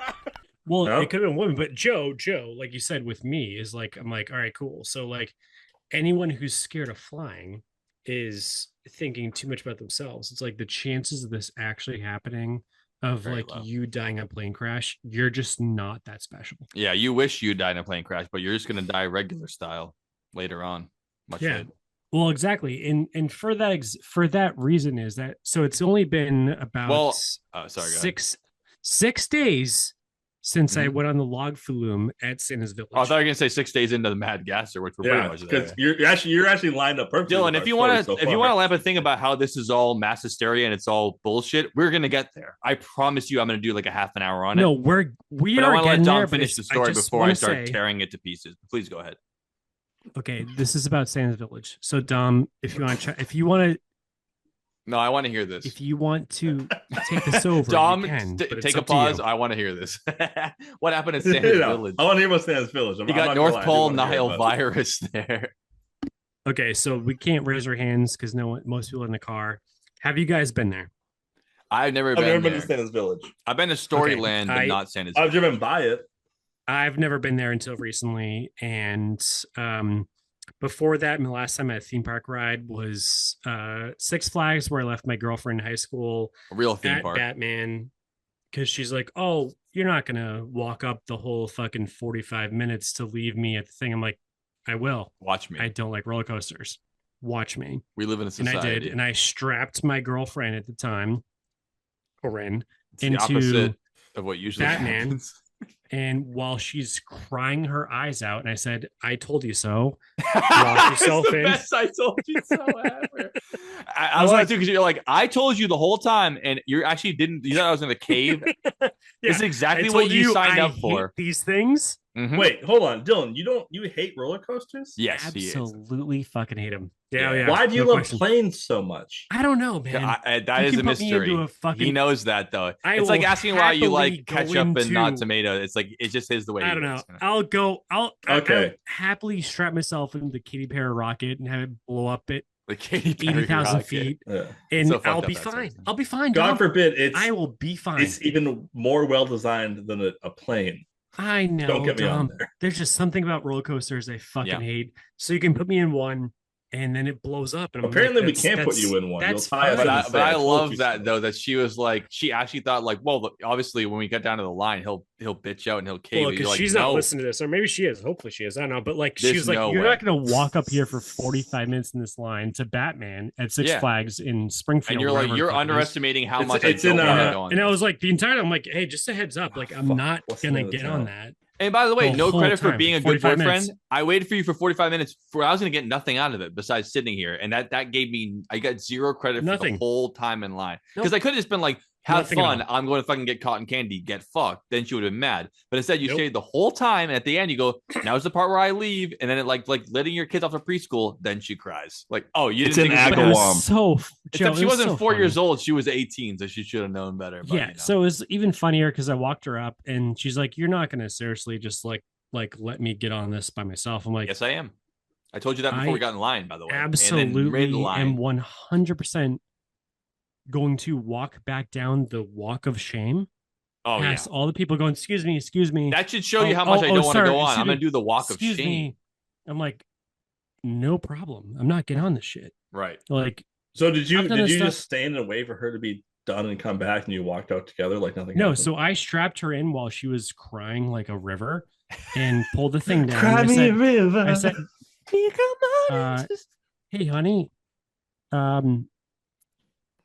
Well, It could have been a woman, but Joe, like you said with me, is like, I'm like, all right, cool. So like anyone who's scared of flying is thinking too much about themselves. It's like the chances of this actually happening, of very like low. You dying in a plane crash, you're just not that special. Yeah, you wish you died in a plane crash, but you're just gonna die regular style later on. Much later. Well, exactly, and for that reason is that so it's only been about six days since I went on the log flume at Santa's Village. Oh, I thought you were gonna say 6 days into the Mad Gasser, which we're pretty much there. Because you're actually lined up perfectly. Dylan, if you want to lamp a thing about how this is all mass hysteria and it's all bullshit, we're gonna get there. I promise you, I'm gonna do like a half an hour on it. No, we but are. I want to let Dom there, finish the story before I start tearing it to pieces. Please go ahead. Okay, this is about Santa's Village. So Dom, if you want to No, I want to hear this. If you want to take this over, Dom, you can. But take it's a up to pause. you. I want to hear this. What happened at Santa's Village? I want to hear about Santa's Village. You got North Pole Nile virus there. Okay, so we can't raise our hands because most people in the car. Have you guys been there? I've never been there. to Santa's Village. I've been to Storyland, but not Santa's I've Village. driven by it. I've never been there until recently, and before that, my last time at a theme park ride was Six Flags, where I left my girlfriend in high school. A real theme at park. Batman, because she's like, "Oh, you're not gonna walk up the whole fucking 45 minutes to leave me at the thing." I'm like, "I will. Watch me. I don't like roller coasters. Watch me." We live in a society. And I did, and I strapped my girlfriend at the time, Corinne, into the opposite of what usually Batman. happens. And while she's crying her eyes out, and I said, "I told you so." Lock yourself in. Best I told you so ever. I was like, because you're like, I told you the whole time, and you actually didn't. You thought I was in the cave. Yeah, this is exactly what you signed up for. These things. Mm-hmm. Wait, hold on, Dylan. You hate roller coasters? Yes, absolutely fucking hate them. Yeah. Why do you love planes so much? I don't know, man. That is a mystery. He knows that though. It's like asking why you like ketchup and not tomato. It's like it's just his the way. I don't know. I'll happily strap myself in the Katy Perry rocket and have it blow up at the Katy Perry 80,000 feet, and so I'll be fine. I'll be fine. God forbid, I will be fine. It's even more well designed than a plane. I know. Don't get me on there. There's just something about roller coasters I fucking hate. So you can put me in one, and then it blows up. And apparently, we can't put you in one. That's fine. But I love that though. That she was like, she actually thought like, well, obviously, when we get down to the line, he'll bitch out and he'll cave. Well, because like, she's not listening to this, or maybe she is. Hopefully, she is. I don't know. But like, she's like, you're not going to walk up here for 45 minutes in this line to Batman at Six Flags in Springfield. And you're like, you're underestimating how much it's in. And I was like, the entire time, I'm like, hey, just a heads up, like, I'm not going to get on that. And by the way, no credit for being a good boyfriend. Minutes. I waited for you for 45 minutes. I was going to get nothing out of it besides sitting here. And that gave me, I got zero credit for the whole time in line. Because I could have just been like, have fun. I'm going to fucking get cotton candy, get fucked. Then she would have been mad. But instead, you stayed the whole time. And at the end, you go, now's the part where I leave. And then it like letting your kids off to preschool. Then she cries. Like, oh, you didn't think it was so except she wasn't 4 years old. She was 18. So she should have known better. But, yeah. So it was even funnier because I walked her up and she's like, you're not going to seriously just like let me get on this by myself. I'm like, yes, I am. I told you that before we got in line, by the way. Absolutely. And 100% going to walk back down the walk of shame. Oh, past all the people going, excuse me. That should show you how much I don't want to go on. I'm going to do the walk of shame. Me. I'm like, no problem. I'm not getting on this shit. Right. Like, so did you just stand and wait for her to be done and come back and you walked out together like nothing happened? So I strapped her in while she was crying like a river and pulled the thing down. Cry me a river. I said, hey, honey.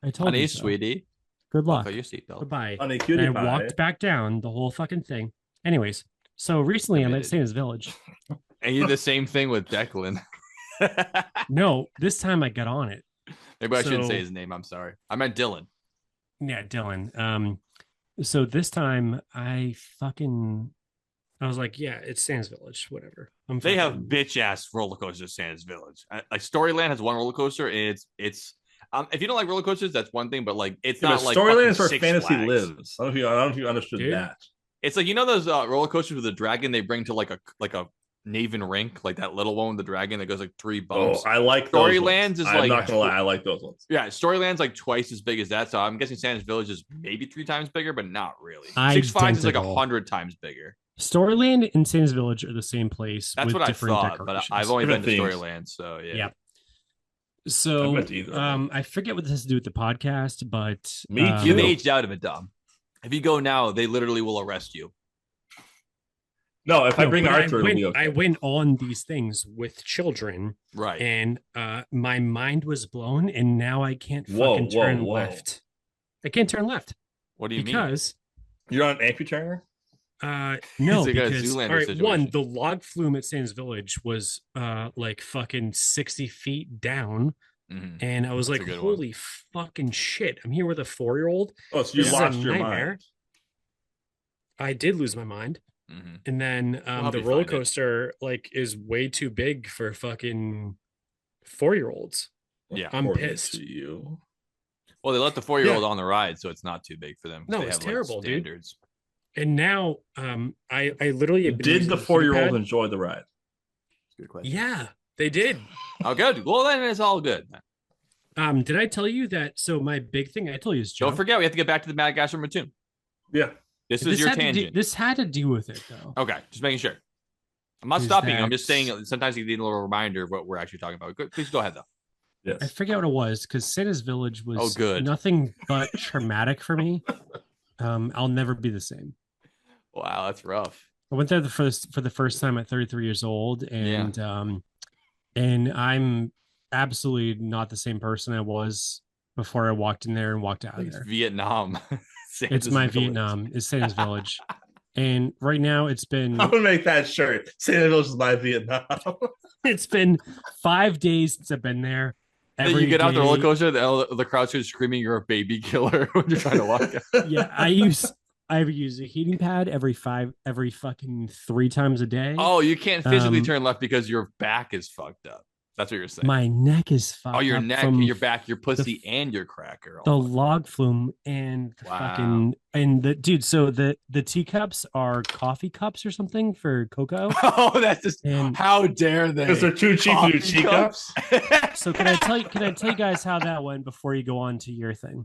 I told you so. Sweetie. Good luck. Your seatbelt. Goodbye. Honey, cutie and I pie. walked back down the whole fucking thing. Anyways, so recently I'm at Santa's Village. And you did the same thing with Declan. No, this time I got on it. Maybe I shouldn't say his name. I'm sorry. I meant Dylan. Yeah, Dylan. So this time I was like, yeah, it's Santa's Village, whatever. They have bitch ass roller coasters at Santa's Village. Like Storyland has one roller coaster, and it's if you don't like roller coasters, that's one thing, but like it's not like Storyland is where Six fantasy Flags. lives. I don't know if you understood that. It's like, you know those roller coasters with the dragon they bring to like a Naven rink, like that little one with the dragon that goes like 3 bumps. Oh, I like those Storylands ones. is I'm like, not gonna lie, I like those ones. Yeah, Storyland's like twice as big as that, so I'm guessing Santa's Village is maybe 3 times bigger, but not really. Six Flags is like 100 times bigger. Storyland and Santa's Village are the same place. That's with what I different thought, decorations. but I've only been to Storyland, so yeah. Yeah. So I forget what this has to do with the podcast, but you've aged out of it, Dom. If you go now, they literally will arrest you. No, if I bring Arthur, it'll be okay. I went on these things with children, right? And my mind was blown, and now I can't fucking turn left. I can't turn left. What do you mean? Because you're on an amputurner? No, because all right, one, the log flume at Sands Village was like fucking 60 feet down. Mm-hmm. And I was like, holy fucking shit. I'm here with a 4-year-old. Oh, so you lost your mind. I did lose my mind. Mm-hmm. And then the roller coaster like is way too big for fucking 4-year-olds. Yeah. I'm pissed. To you. Well, they let the 4-year-old on the ride, so it's not too big for them. No, they it's have, terrible, like, dude. standards. And now, I literally have been Did using the a 4-year-old heater pad. enjoy the ride? Good question. Yeah, they did. Oh, good. Well, then it's all good. Did I tell you that? So my big thing I told you is Joe. Don't forget, we have to get back to the Madagascar Mattoon. Yeah. This is your tangent. This had to do with it, though. Okay, just making sure. I'm not Is stopping you. I'm that- just saying sometimes you need a little reminder of what we're actually talking about. Please go ahead, though. Yes. I forget what it was because Santa's Village was good. nothing but traumatic for me. I'll never be the same. Wow, that's rough. I went there for the first time at 33 years old, and I'm absolutely not the same person I was before I walked in there and walked out of It's there. Vietnam. It's my Vietnam. It's Santa's Village, and right now it's been. I'm gonna make that shirt. Santa Village is my Vietnam. It's been 5 days since I've been there. Then you get off the roller coaster, the crowd's just screaming, "You're a baby killer" when you're trying to walk out. Yeah, I use a heating pad every fucking 3 times a day. Oh, you can't physically turn left because your back is fucked up. That's what you're saying. My neck is fucked. Oh, your up neck, from your back, your pussy, and your cracker. the log flume and the fucking and the dude. So the teacups are coffee cups or something for cocoa. Oh, that's just And- how dare they? Because they're too cheap to do cheap cups. So can I tell you guys how that went before you go on to your thing?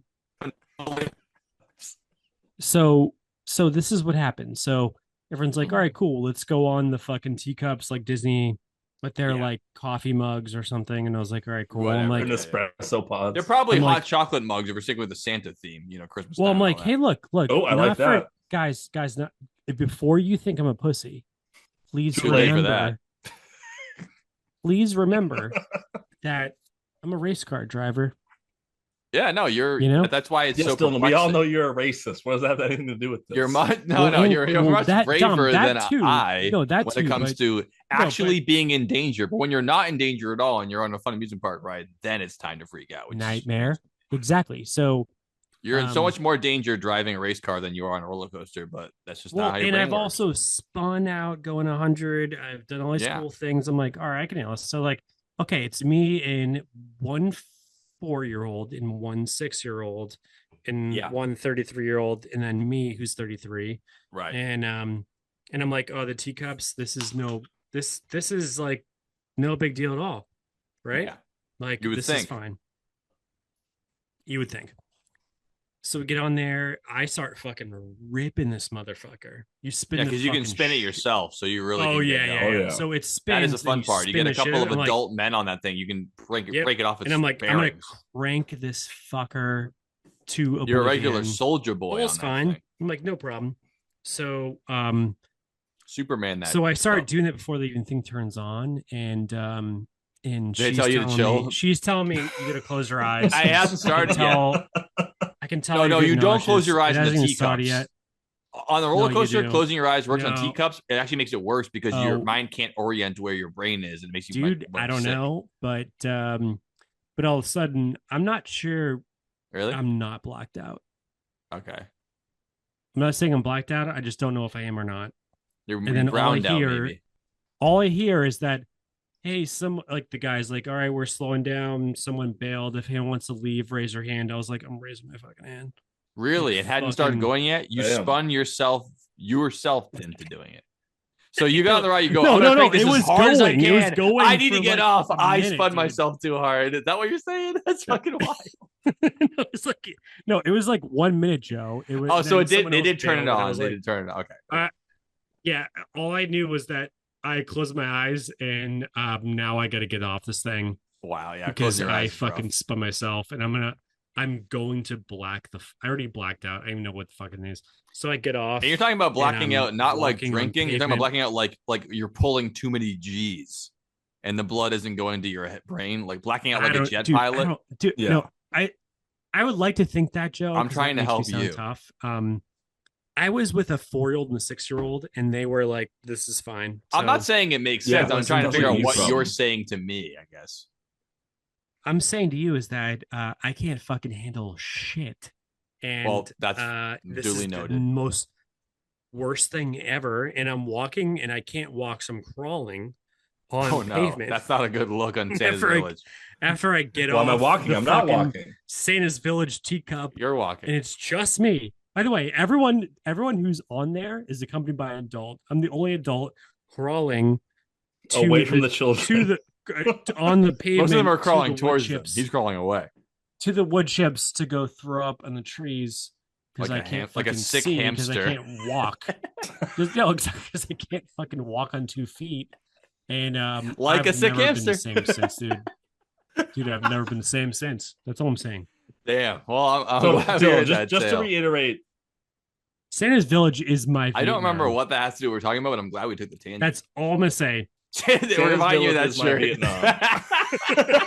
So this is what happened. So everyone's like, all right, cool, let's go on the fucking teacups like Disney, but they're like coffee mugs or something. And I was like, all right, cool. I'm like, An espresso pods. They're probably I'm hot like- chocolate mugs if we're sticking with the Santa theme, Christmas. well, time I'm and all like, that. hey, look. Oh, I not like for- that. guys, not before you think I'm a pussy, please Too late for remember. Please remember that I'm a race car driver. Yeah, no, you're. That's why it's Yes, so. Dylan, we all know you're a racist. What does that have anything to do with this? You're much Well, you're much that- braver Dom, that than too. I No, that when too, it comes but- to actually being in danger. But when you're not in danger at all and you're on a fun amusement park ride, then it's time to freak out. Nightmare. Exactly. So You're in so much more danger driving a race car than you are on a roller coaster, but that's just not how your and brain I've works. also spun out going 100. I've done all these cool things. I'm like, all right, I can handle this. So like, okay, it's me and one 4-year-old and one 6-year-old and one 33-year-old, and then me who's 33. Right. And I'm like, oh, the teacups, this is like no big deal at all. Right? Yeah. Like You would this is think. fine. You would think. So we get on there. I start fucking ripping this motherfucker. You spin because you can spin it yourself, so you really. can get going. yeah. So it spins. That is a and fun part. You spin get a the shit couple out, of I'm like, adult men on that thing. You can break it off. Its and I'm like, I'm gonna bearings. crank this fucker to oblivion. You're a regular soldier boy. It's on that fine. thing. I'm like, no problem. So Superman. That. so I started doing it before the even thing turns on, and They she's tell you to telling chill? me, she's telling me you gotta close your eyes. I haven't started yet. I can tell. No, you're you getting don't close nauseous. your eyes It in the hasn't even started teacups. yet. On the roller No, you coaster, do. closing your eyes works on No. teacups. It actually makes it worse because your No. mind can't orient where your brain is. And it makes you Dude, I don't sick. know, but all of a sudden, I'm not sure. Really? I'm not blacked out. Okay. I'm not saying I'm blacked out. I just don't know if I am or not. You're And then browned out, maybe. all I hear is that, hey, the guy's like, all right, we're slowing down. Someone bailed. If anyone wants to leave, raise their hand. I was like, I'm raising my fucking hand. Really? It hadn't started Fucking- going yet? You Damn. spun yourself into doing it. So you got on the ride, you go, No, I'm gonna no, crank this it as was hard as I going. It was can. going I need to for, get like, off. a I minute, spun dude. myself too hard. Is that what you're saying? That's fucking wild. It was like 1 minute, Joe. It was. Oh, so then it did. someone They else did turn it bailed, and I on. was They like, did turn it on. Okay. yeah. All I knew was that I closed my eyes, and now I got to get off this thing Wow. Yeah. because closing your I eyes is rough. fucking spun myself, and I'm going to black I already blacked out. I don't even know what the fucking is. So I get off. And you're talking about blacking I'm out, not like walking on drinking. You're talking about pavement. blacking out like you're pulling too many G's, and the blood isn't going to your brain. Like blacking out like a jet pilot. Yeah. No, I would like to think that, Joe. I'm 'cause trying that to makes me help sound you. Tough. I was with a 4-year-old and a 6-year-old, and they were like, "This is fine." I'm not So saying it makes Yeah, sense. I'm that's trying to figure out definitely what you you're problem. saying to me, I guess. I'm saying to you is that I can't fucking handle shit. And Well, that's this duly is noted. the most worst thing ever. And I'm walking, and I can't walk, so I'm crawling. on pavement. That's not a good look on Santa's After Village. After I get Well, off, I'm walking. the I'm not fucking walking. Santa's Village teacup, You're walking. and it's just me. By the way, everyone who's on there is accompanied by an adult. I'm the only adult crawling Away from the children. to the on the pavement. Most of them are to crawling the towards wood them. chips, He's crawling away. to the wood chips to go throw up on the trees because Like I a can't like a fucking sick see hamster. because I can't walk. Because I can't fucking walk on 2 feet. And Like I've a sick never hamster. been the same since, dude. Dude, I've never been the same since. That's all I'm saying. Damn. Well, I'm So, glad we Dylan, heard that just to tale. reiterate, Santa's Village is my I don't remember Vietnam. what that has to do. We're talking about, but I'm glad we took the tangent. That's all I'm gonna say. Remind you of that Village is my shirt.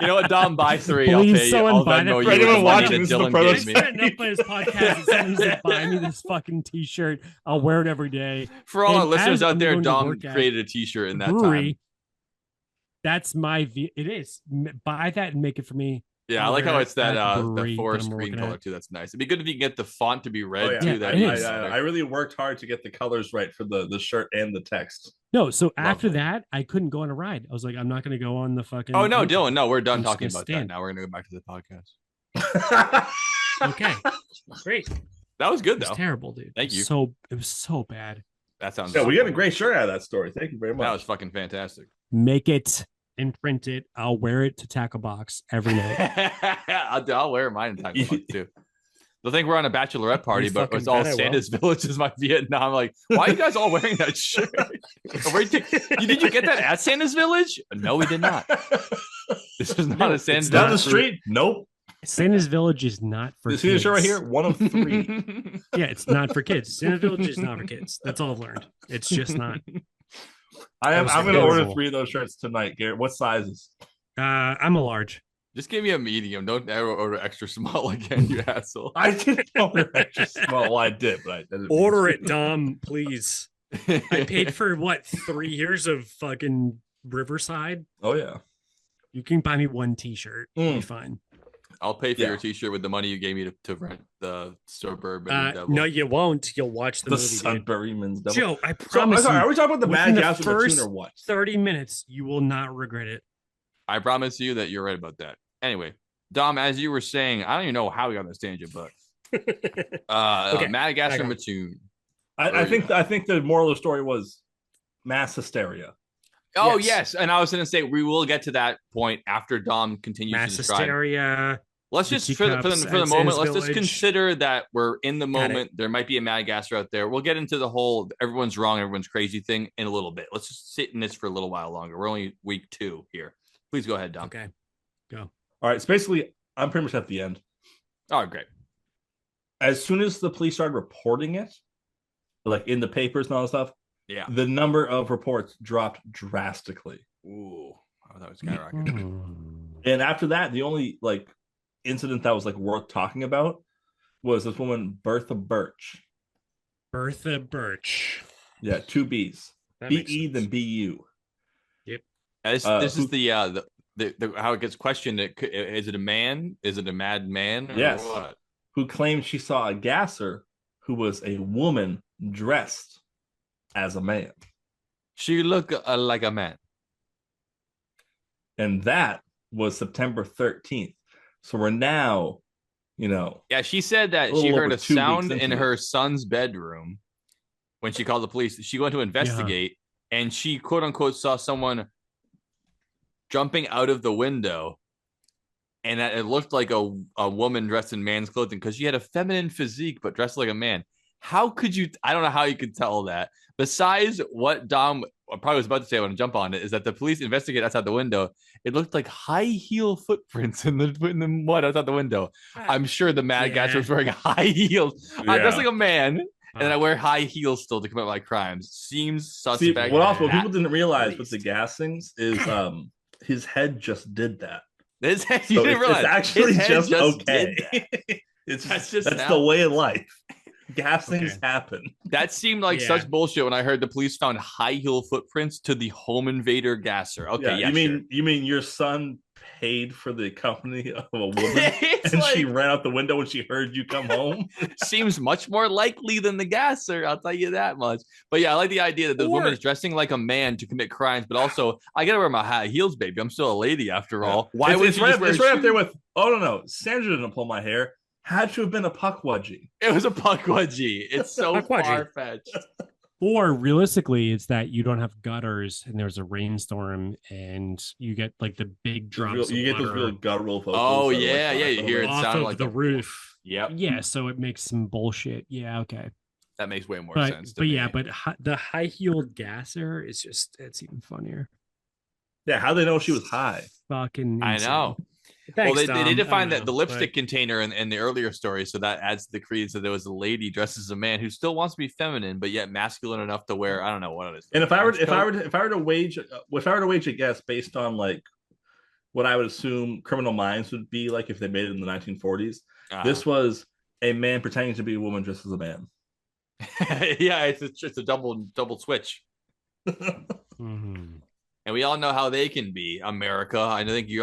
You know what, Dom? Buy 3. I'll Please, pay you. someone I'll buy Venmo that you for with anyone the money watching, that this is the Dylan proto- gave me. I enough by this podcast that someone needs to buy me this fucking t-shirt. I'll wear it every day. For all our And listeners as out I'm there, going to Dom work at created a T-shirt in that Brewery, time. that's my it is. Buy that and make it for me. Yeah, I I'll like wear how it it's that at the the brewery that forest I'm green working color at. too. That's nice. It'd be good if you can get the font to be red oh, yeah. too. That'd it be is. better. I really worked hard to get the colors right for the shirt and the text. No, so after Lovely. that, I couldn't go on a ride. I was like, I'm not going to go on the fucking. Oh no, Ute. Dylan! No, we're done I'm just talking gonna about that. stand. Now we're gonna go back to the podcast. Okay, great. That was good It was though. terrible, dude. Thank you. So it was so bad. That sounds. Yeah, we got a great shirt out of that story. Thank you very much. That was fucking fantastic. Make it and print it. I'll wear it to Tackle Box every night. I'll wear mine in time too. They'll think we're on a bachelorette party, You but fucking it's all bet I will. Santa's Village is my Vietnam. Like, why are you guys all wearing that shirt? Did you get that at Santa's Village? No, we did not. This is not a Santa's Down the Village. street? Nope. Santa's Village is not for You see the kids. shirt right here? One of 3. Yeah, it's not for kids. Santa's Village is not for kids. That's all I've learned. It's just not. I'm was going to order horrible. 3 of those shirts tonight, Garrett. What sizes? I'm a large. Just give me a medium. Don't ever order extra small again, you asshole. I didn't order extra small. Well, I did, but I didn't. Order it, Dom, please. I paid for what 3 years of fucking Riverside. Oh, yeah. You can buy me 1 T-shirt. It'll be fine. I'll pay for Yeah. your T-shirt with the money you gave me to rent the Suburban Devil. No, you won't. You'll watch the The movie, dude. Sudburyman's Devil. Joe, I So, promise sorry, you, are we talking about the within Mad the Gas or the first Tune or what? 30 minutes, you will not regret it. I promise you that you're right about that. Anyway, Dom, as you were saying, I don't even know how we got on this tangent, but Okay, Madagascar back on. Mattoon. I think the moral of the story was mass hysteria. Oh Yes. yes, and I was going to say we will get to that point after Dom continues Mass to describe. hysteria. Let's the just for the teacups moment, at Santa's let's just Village. consider that we're in the Got it. moment. There might be a Madagascar out there. We'll get into the whole everyone's wrong, everyone's crazy thing in a little bit. Let's just sit in this for a little while longer. We're only week 2 here. Please go ahead, Dom. Okay, go. All right. So basically, I'm pretty much at the end. Oh, great. As soon as the police started reporting it, like in the papers and all that stuff, Yeah. the number of reports dropped drastically. Ooh, oh, that was skyrocketed. And after that, the only like incident that was like worth talking about was this woman, Bertha Birch. Bertha Birch. Yeah, 2 B's. That makes B-E sense. then B-U. This who- is the how it gets questioned. Is it a man? Is it a mad man? Or Yes. what? Who claimed she saw a gasser who was a woman dressed as a man. She looked like a man. And that was September 13th. So we're now, Yeah, she said that A she little heard over a 2 weeks sound into in it. her son's bedroom when she called the police. She went to investigate, and she quote unquote saw someone jumping out of the window, and that it looked like a woman dressed in man's clothing because she had a feminine physique but dressed like a man. How could you? I don't know how you could tell that. Besides what Dom probably was about to say when I jump on it is that the police investigate outside the window. It looked like high heel footprints in the mud outside the window. I'm sure the mad guy was wearing high heels. I dress like a man, and I wear high heels still to commit my crimes. Seems See, suspect. what at people didn't realize with least. the gassings is his head just did that. This, you So didn't realize it's actually his head just did okay. that. That's just the how- way of life. Gassings Okay. happen. That seemed like Yeah. such bullshit when I heard the police found high heel footprints to the home invader gasser. Okay, yeah, you mean your son paid for the company of a woman It's and like, she ran out the window when she heard you come home. seems much more likely than the gasser. I'll tell you that much. But yeah, I like the idea that the woman's dressing like a man to commit crimes, but also I gotta wear my high heels, baby. I'm still a lady after all. Why would you just wear it's right up there with? Oh no, Sandra didn't pull my hair. Had to have been a puckwudgie. It was a puckwudgie. It's so Puckwudgie. far-fetched. Or realistically, it's that you don't have gutters and there's a rainstorm and you get like the big drops. You of get those water really guttural vocals. Oh, that are, yeah, like, yeah, you hear it off sound of like the roof. Yep. Yeah, so it makes some bullshit. Yeah, okay. That makes way more But sense. To but me. yeah, but the high heeled gasser is just it's even funnier. Yeah, how they know she was high? Fucking I insane. know. Thanks, Well, they Dom. did I define don't that the know, lipstick container in the earlier story, so that adds to the credence that there was a lady dressed as a man who still wants to be feminine, but yet masculine enough to wear I don't know what it is. And if I were to wage a guess based on like what I would assume Criminal Minds would be like if they made it in the 1940s, this was a man pretending to be a woman dressed as a man. Yeah, it's a double switch. Mhm. And we all know how they can be, America. I think you've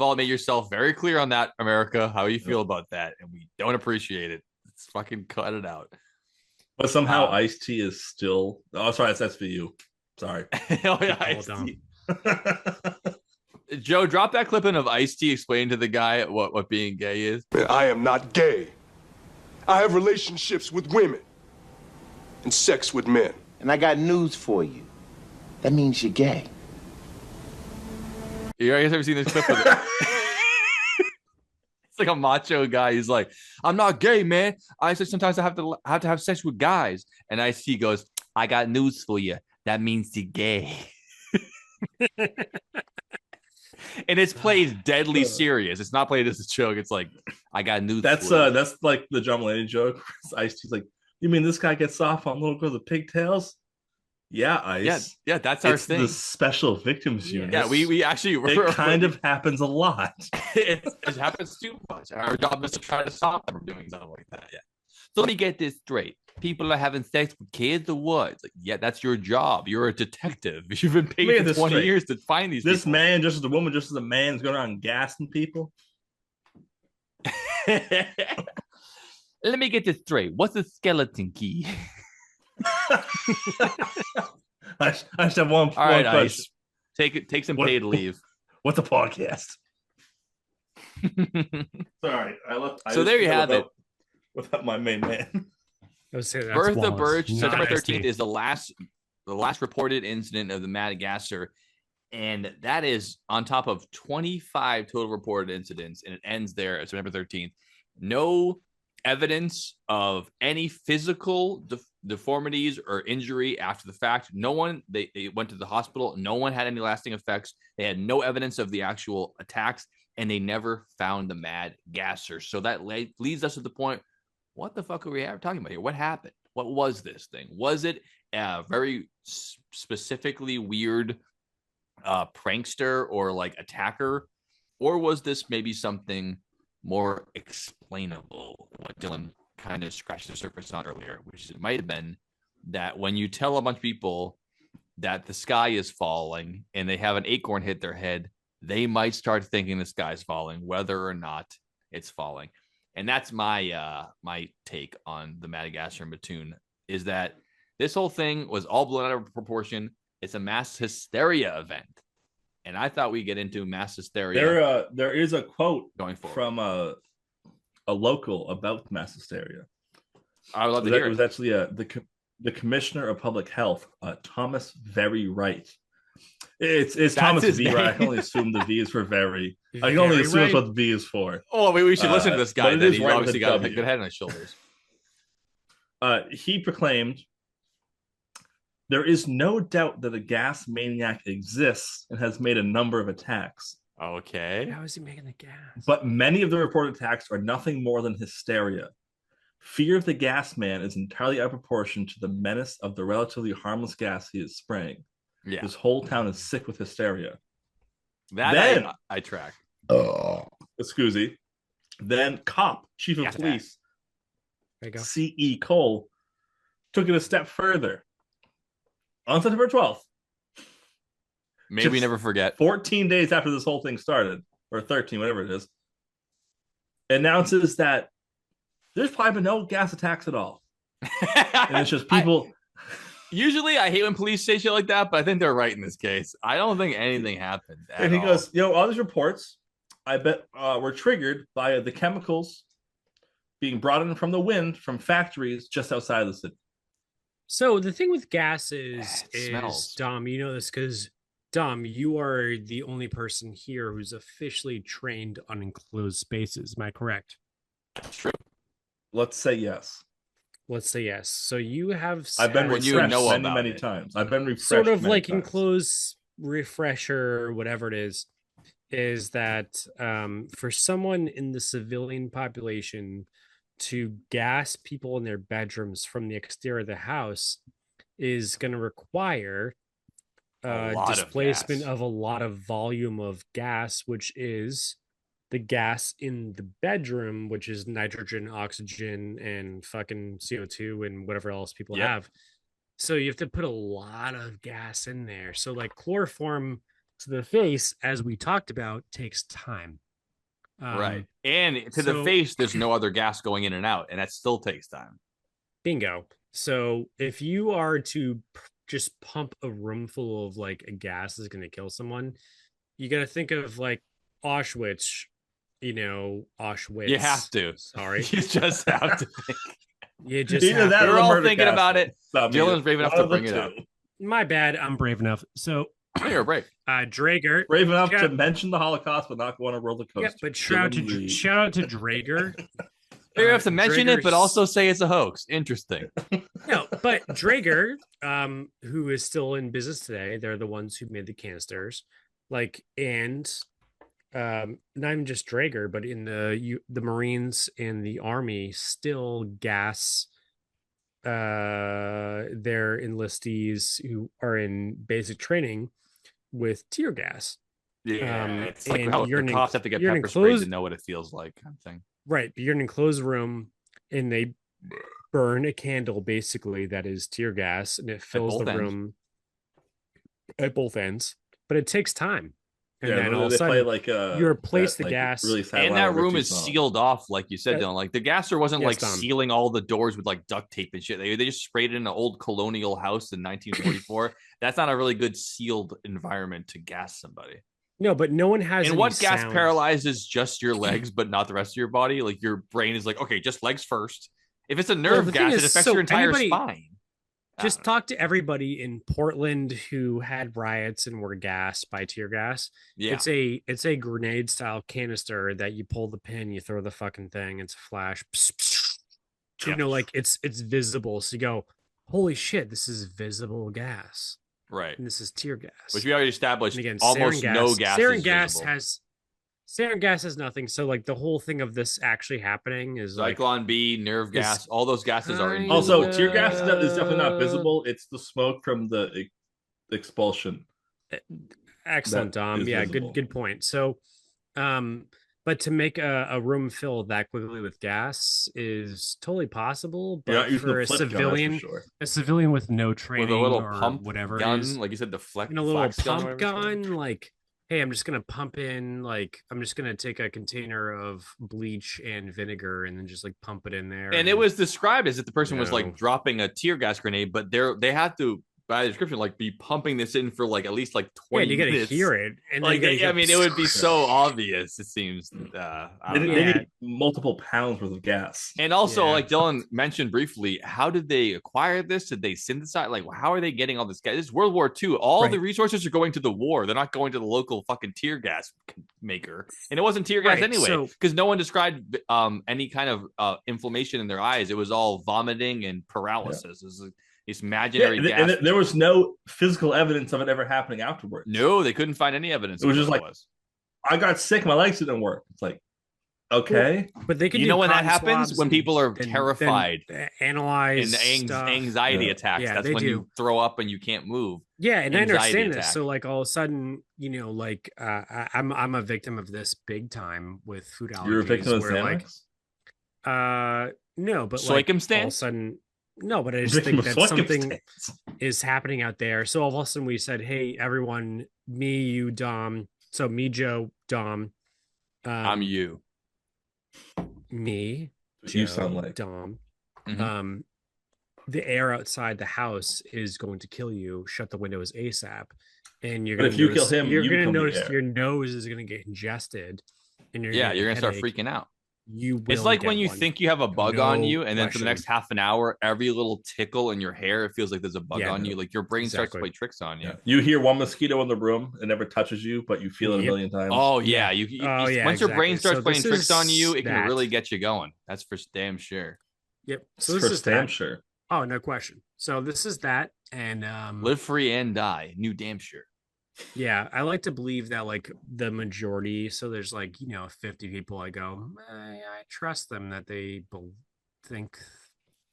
all made yourself very clear on that, America, how you feel about that, and we don't appreciate it. Let's fucking cut it out. But somehow Ice-T is still. Oh, sorry, that's SVU. Sorry. Oh, yeah, Ice-T. Joe, drop that clip in of Ice-T explaining to the guy what being gay is. I am not gay. I have relationships with women and sex with men. And I got news for you. That means you're gay. You guys ever seen this clip of it? It's like a macho guy. He's like, "I'm not gay, man. I said sometimes I have to have sex with guys." And Ice-T goes, "I got news for you. That means you're gay." And it's played deadly serious. It's not played as a joke. It's like, "I got news." That's for you. that's like the John Mulaney joke. Ice-T's like, "You mean this guy gets off on little girls with pigtails?" Yeah, Ice. Yeah, that's our thing. The special victims unit. Yeah, we actually it kind of happens a lot. it happens too much. Our job is to try to stop them from doing something like that. Yeah. So let me get this straight. People are having sex with kids or what? It's like, yeah, that's your job. You're a detective. You've been paid for 20 years to find these This people. man, just as a woman, just as a man, is going around gassing people. Let me get this straight. What's a skeleton key? I just have one. All right, question. Ice. Take some paid leave. What's a podcast? Sorry, So there you have it. Without my main man. Bertha Birch, September 13th Ice-T. is the last reported incident of the Madagascar, and that is on top of 25 total reported incidents, and it ends there at September 13th. No evidence of any physical deformities or injury after the fact. No one, they went to the hospital. No one had any lasting effects. They had no evidence of the actual attacks, and they never found the Mad Gasser. So that leads us to the point, what the fuck are we talking about here? What happened? What was this thing? Was it a very specifically weird prankster or like attacker? Or was this maybe something more explainable? What Dylan kind of scratched the surface on earlier, which it might have been that when you tell a bunch of people that the sky is falling and they have an acorn hit their head, they might start thinking the sky's falling, whether or not it's falling. And that's my my take on the Madagascar and Mattoon, is that this whole thing was all blown out of proportion. It's a mass hysteria event. And I thought we'd get into mass hysteria. There is a quote going forward from a local about mass hysteria. I would love to hear it. It was actually the Commissioner of Public Health, Thomas Very Wright. It's Thomas V. Right? I can only assume the V is for very. I can only assume that's what the V is for. Oh, we should listen to this guy. Then he's obviously got a good head on his shoulders. He proclaimed, "There is no doubt that a gas maniac exists and has made a number of attacks. Okay. How is he making the gas? But many of the reported attacks are nothing more than hysteria. Fear of the gas man is entirely out of proportion to the menace of the relatively harmless gas he is spraying. Yeah. This whole town is sick with hysteria." That I track. Excuse me. Then Chief of Police, There you go. C.E. Cole, took it a step further. On September 12th, May we never forget. 14 days after this whole thing started, or 13, whatever it is, announces that there's probably been no gas attacks at all. And it's just people. Usually I hate when police say shit like that, but I think they're right in this case. I don't think anything happened. And he goes, all these reports, I bet, were triggered by the chemicals being brought in from the wind from factories just outside of the city. So the thing with gas is smells. Dom, you know this because Dom, you are the only person here who's officially trained on enclosed spaces. Am I correct? That's true. Let's say yes. Let's say yes. So you have. I've been refreshed many times. I've been refreshed. Sort of like times. enclosed refresher, whatever it is that for someone in the civilian population to gas people in their bedrooms from the exterior of the house is going to require displacement of a lot of volume of gas, which is the gas in the bedroom, which is nitrogen, oxygen, and fucking CO2 and whatever else people have. So you have to put a lot of gas in there. So like chloroform to the face, as we talked about, takes time. Right. And to the face, there's no other gas going in and out, and that still takes time. Bingo. So if you are to just pump a room full of like a gas that's going to kill someone, you got to think of like Auschwitz. Auschwitz. You have to. Sorry. You just have to think. You just have to. We're all thinking about it. Dylan's brave enough to bring it up. My bad. I'm brave enough. So you're brave. Draeger. Brave enough to mention the Holocaust, but not go on a roller coaster. Yeah, but shout out to Draeger. You have to mention it, but also say it's a hoax. Interesting. No, but Draeger, who is still in business today, they're the ones who made the canisters. And not even just Draeger, but in the Marines and the Army still gas their enlistees who are in basic training with tear gas. Yeah, it's like how the cops have to get pepper sprayed to know what it feels like, kind of thing. Right, but you're in an enclosed room, and they burn a candle basically that is tear gas, and it fills the room at both ends. But it takes time. And then all of a sudden, you replace the gas. Really, and that room is sealed off, like you said, Dylan. Like the gasser wasn't sealing all the doors with like duct tape and shit. They just sprayed it in an old colonial house in 1944. That's not a really good sealed environment to gas somebody. No, but no one has. And what gas paralyzes just your legs, but not the rest of your body? Like your brain is like, okay, just legs first. If it's a nerve gas, it affects your entire spine. Just talk to everybody in Portland who had riots and were gassed by tear gas. Yeah. It's a grenade style canister that you pull the pin, you throw the fucking thing, it's a flash. Like it's visible. So you go, holy shit, this is visible gas. Right. And this is tear gas. Which we already established. Again, almost no gas. Sarin gas has nothing. So like the whole thing of this actually happening is Zyklon B, nerve gas, all those gases are invisible. Also, tear gas is definitely not visible. It's the smoke from the expulsion. Excellent, Dom. Yeah, visible. good point. So, but to make a room fill that quickly with gas is totally possible. But for a civilian, a civilian with no training, with a little or pump whatever gun, it is, like you said, a little pump gun, like, hey, I'm just gonna pump in, like, I'm just gonna take a container of bleach and vinegar and then just like pump it in there. And it was described as if the person was like dropping a tear gas grenade, but they had to, by the description, like be pumping this in for like at least like 20 minutes. You gotta hear it. And like, I mean, it would be so obvious, it seems. They need multiple pounds worth of gas. And also, like Dylan mentioned briefly, how did they acquire this? Did they synthesize? Like, how are they getting all this gas? This is World War II. All the resources are going to the war. They're not going to the local fucking tear gas maker. And it wasn't tear gas anyway, because no one described any kind of inflammation in their eyes. It was all vomiting and paralysis. It was like, it's imaginary gas. And there was no physical evidence of it ever happening afterwards. No, they couldn't find any evidence. It was just like, I got sick, my legs didn't work. It's like, okay. But they can you know when that happens? When people are terrified. Analyze anxiety attacks. Yeah, that's when you throw up and you can't move. Yeah, and I understand this. So like all of a sudden, like I'm a victim of this big time with food allergies. You're a victim of Xanax? No, but Soikum all of a sudden, No, but I just think that something is happening out there. So all of a sudden we said, hey, everyone, me, you, Dom. So me, Joe, Dom. I'm you. Me, You Joe, sound like Dom. Mhm. The air outside the house is going to kill you. Shut the windows ASAP. And you're But going if to you kill him, you're you going to become the notice air. your nose is going to get congested, and you're Yeah, you're gonna start headache. freaking out. You will It's like when get you one. think you have a bug on No you, and then for the question. next half an hour, every little tickle in your hair, it feels like there's a bug Yeah, on you. Like your brain starts to exactly. play tricks on you. Yeah. You hear one mosquito in the room, it never touches you, but you feel it a Yep. million times. Oh yeah, Oh, yeah, once your brain exactly. starts So playing this tricks on you, is it can that. really get you going. That's for damn sure. Yep. So It's this for is damn that. sure. Oh, no question. So this is that, and Live free and die. New damn sure. yeah, I like to believe that like the majority. So there's like 50 people. I go, I trust them that they think.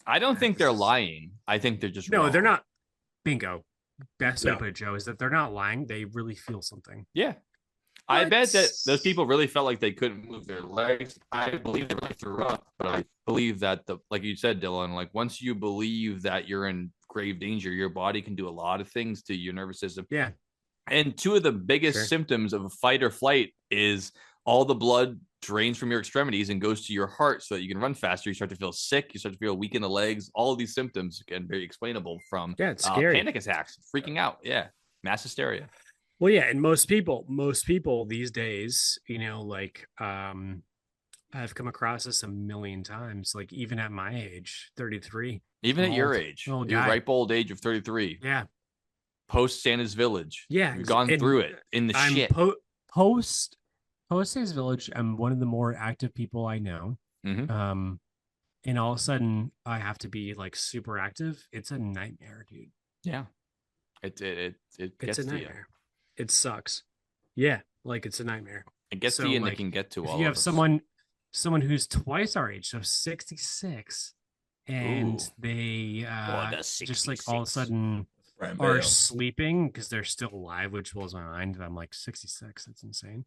I don't think they're lying. I think they're just No, wrong. they're not. Bingo. Best way No. to put it, Joe, is that they're not lying. They really feel something. Yeah. I bet that But- those people really felt like they couldn't move their legs. I believe they really threw up, but I believe that like you said, Dylan, like once you believe that you're in grave danger, your body can do a lot of things to your nervous system. Yeah. And two of the biggest symptoms of fight or flight is all the blood drains from your extremities and goes to your heart so that you can run faster. You start to feel sick. You start to feel weak in the legs. All of these symptoms can be explainable from it's scary. panic attacks, freaking out. Yeah. Mass hysteria. Well, yeah, and most people these days, I've come across this a million times, like even at my age, 33. Even at your age, old your guy. ripe old age of 33. Yeah. Post Santa's Village. Yeah. You've gone through it in the shit. Post Santa's Village, I'm one of the more active people I know. Mhm. And all of a sudden I have to be like super active. It's a nightmare, dude. Yeah. It It's gets a to you. nightmare. It sucks. Yeah, like it's a nightmare. It gets to you, and it can get to all if you of have us. someone who's twice our age, so 66, and Ooh. they the just like all of a 66. sudden Brian are Bale. sleeping because they're still alive, which blows my mind. I'm like 66. That's insane.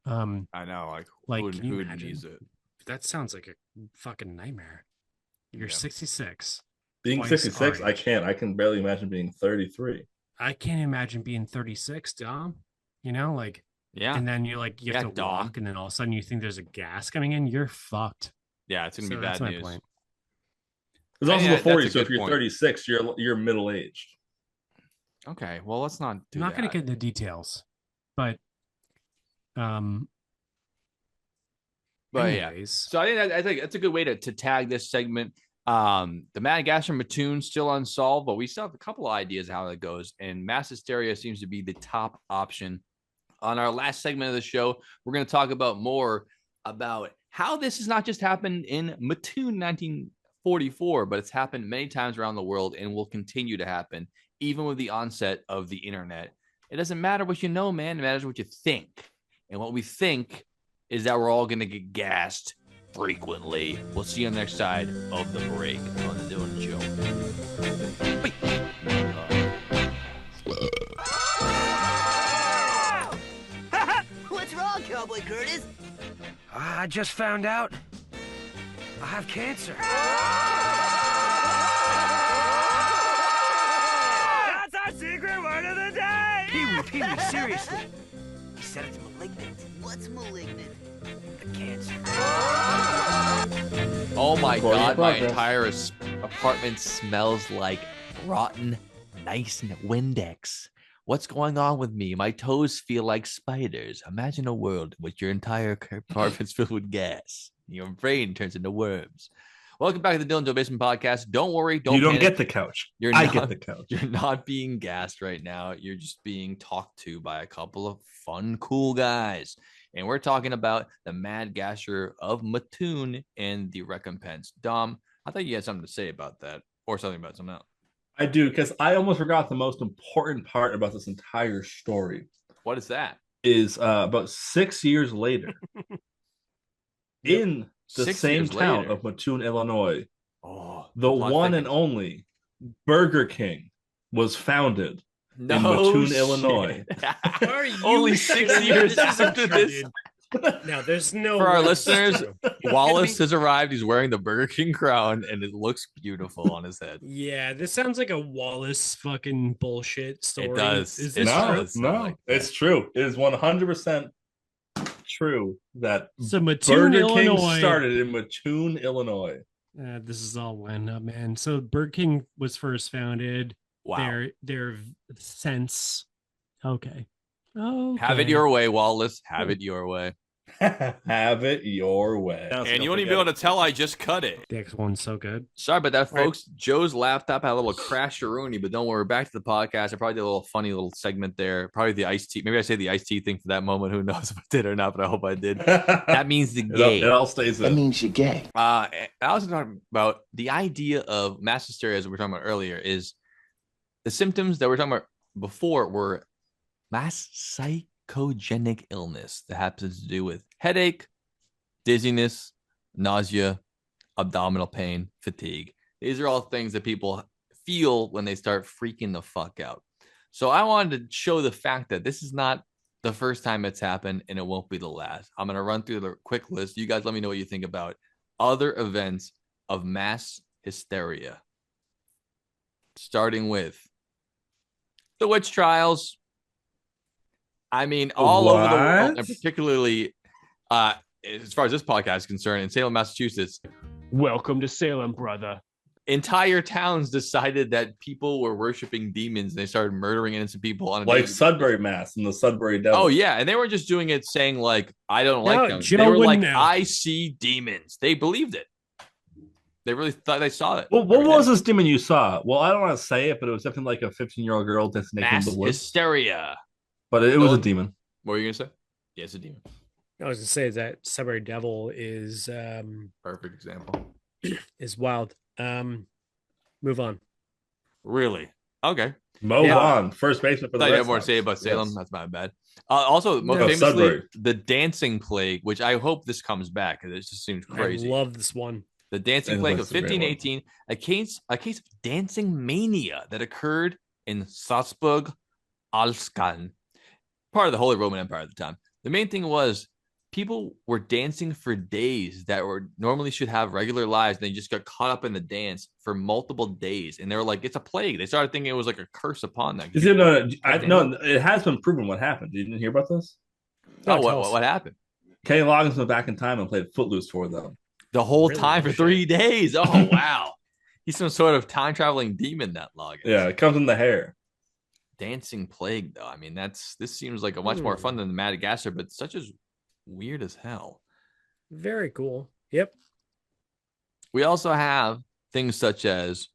I know, like, who can you needs imagine? it? That sounds like a fucking nightmare. You're Yeah. 66. Being twice 66, our I age. can't. I can barely imagine being 33. I can't imagine being 36, Dom. Like, Yeah. and then you have Yeah, to Dom. walk, and then all of a sudden you think there's a gas coming in. You're fucked. Yeah, it's gonna So be that's bad my news. point. There's also Yeah, the 40s, that's a so if good you're point. 36, you're middle aged. Okay, well, let's not do I'm not going that. to get into details, but But anyways, So I think that's a good way to tag this segment. The Madagascar Mattoon still unsolved, but we still have a couple of ideas how that goes. And mass hysteria seems to be the top option. On our last segment of the show, we're going to talk about more about how this has not just happened in Mattoon 1944, but it's happened many times around the world and will continue to happen, even with the onset of the internet. It doesn't matter what you know, man. It matters what you think. And what we think is that we're all going to get gassed frequently. We'll see you on the next side of the break on the Dylan Show. What's wrong, Cowboy Curtis? I just found out I have cancer. That's our secret word of the day! Pee-wee, seriously. He said it's malignant. What's malignant? The cancer. Oh my Recording God, my progress. entire apartment smells like rotten, nice Windex. What's going on with me? My toes feel like spiders. Imagine a world in which your entire apartment's filled with gas. Your brain turns into worms. Welcome back to the Dylan Joe Basement Podcast. Don't worry, You don't panic. get the couch. You're I not- get the couch. You're not being gassed right now. You're just being talked to by a couple of fun, cool guys. And we're talking about the Mad Gasher of Mattoon and the recompense. Dom, I thought you had something to say about that or something about something else. I do, because I almost forgot the most important part about this entire story. What is that? Is about 6 years later, in the 6 same years town later. of Mattoon, Illinois, Oh, the plot one and thickens. only Burger King was founded No in Mattoon, shit. Illinois. Are you Only 6 kidding me? years This is after true, this. dude. No, there's no For our way this is listeners, true. Wallace has arrived. He's wearing the Burger King crown, and it looks beautiful on his head. Yeah, this sounds like a Wallace fucking bullshit story. It does. Is It this no, true? does sound no, like that. it's true. It is 100% true that So Mattoon, Burger King Illinois. started in Mattoon, Illinois. This is all lined up, man. So Burger King was first founded. Wow. Their sense. Okay. Have it your way, Wallace. Have it your way. Have it your way. And you won't even be able to tell I just cut it. The X one's so good. Sorry about that, Right. folks. Joe's laptop had a little crasheroonie, but don't worry. Back to the podcast. I probably did a little funny little segment there. Probably the iced tea. Maybe I say the iced tea thing for that moment. Who knows if I did or not, but I hope I did. That means the gay. It all stays That in. means you're gay. I was talking about the idea of mass hysteria, as we were talking about earlier, is the symptoms that we were talking about before were mass psychogenic illness that happens to do with headache, dizziness, nausea, abdominal pain, fatigue. These are all things that people feel when they start freaking the fuck out. So I wanted to show the fact that this is not the first time it's happened, and it won't be the last. I'm going to run through the quick list. You guys let me know what you think about other events of mass hysteria. Starting with the witch trials. I mean, all over the world, and particularly as far as this podcast is concerned, in Salem, Massachusetts. Welcome to Salem, brother. Entire towns decided that people were worshiping demons, and they started murdering innocent people on a Like daily- Sudbury Mass and the Sudbury Devil. Oh yeah, and they weren't just doing it saying like I don't like them. Joe They were like wouldn't know. I see demons. They believed it. They really thought they saw it. Well, what was this demon you saw? Well, I don't want to say it, but it was definitely like a 15-year-old girl dancing naked in Mass the woods. hysteria. But it was a demon. What were you gonna say? Yeah, it's a demon. I was gonna say that Sudbury Devil Perfect example. is wild. Move on. Really? Okay. Move Yeah. on. First baseman for I the thought you Red had more to Sox. say about Salem. Yes. That's my bad. Also, most No. famously, Sudbury. the dancing plague, which I hope this comes back because it just seems crazy. I love this one. The dancing I plague think of that's a great one. 1518, a case of dancing mania that occurred in Salzburg, Alskan, part of the Holy Roman Empire at the time. The main thing was people were dancing for days that were normally should have regular lives. And they just got caught up in the dance for multiple days. And they were like, it's a plague. They started thinking it was like a curse upon them. Is it, no, it has been proven what happened. You didn't hear about this? Oh, tell us. what happened? Kenny Loggins went back in time and played Footloose for them. The whole Really? time for Shit. 3 days. Oh, wow. He's some sort of time traveling demon, that Loggins. Yeah, it comes in the hair. Dancing plague, though. I mean, this seems like a much more fun than the Madagascar, but such as weird as hell. Very cool. Yep. We also have things such as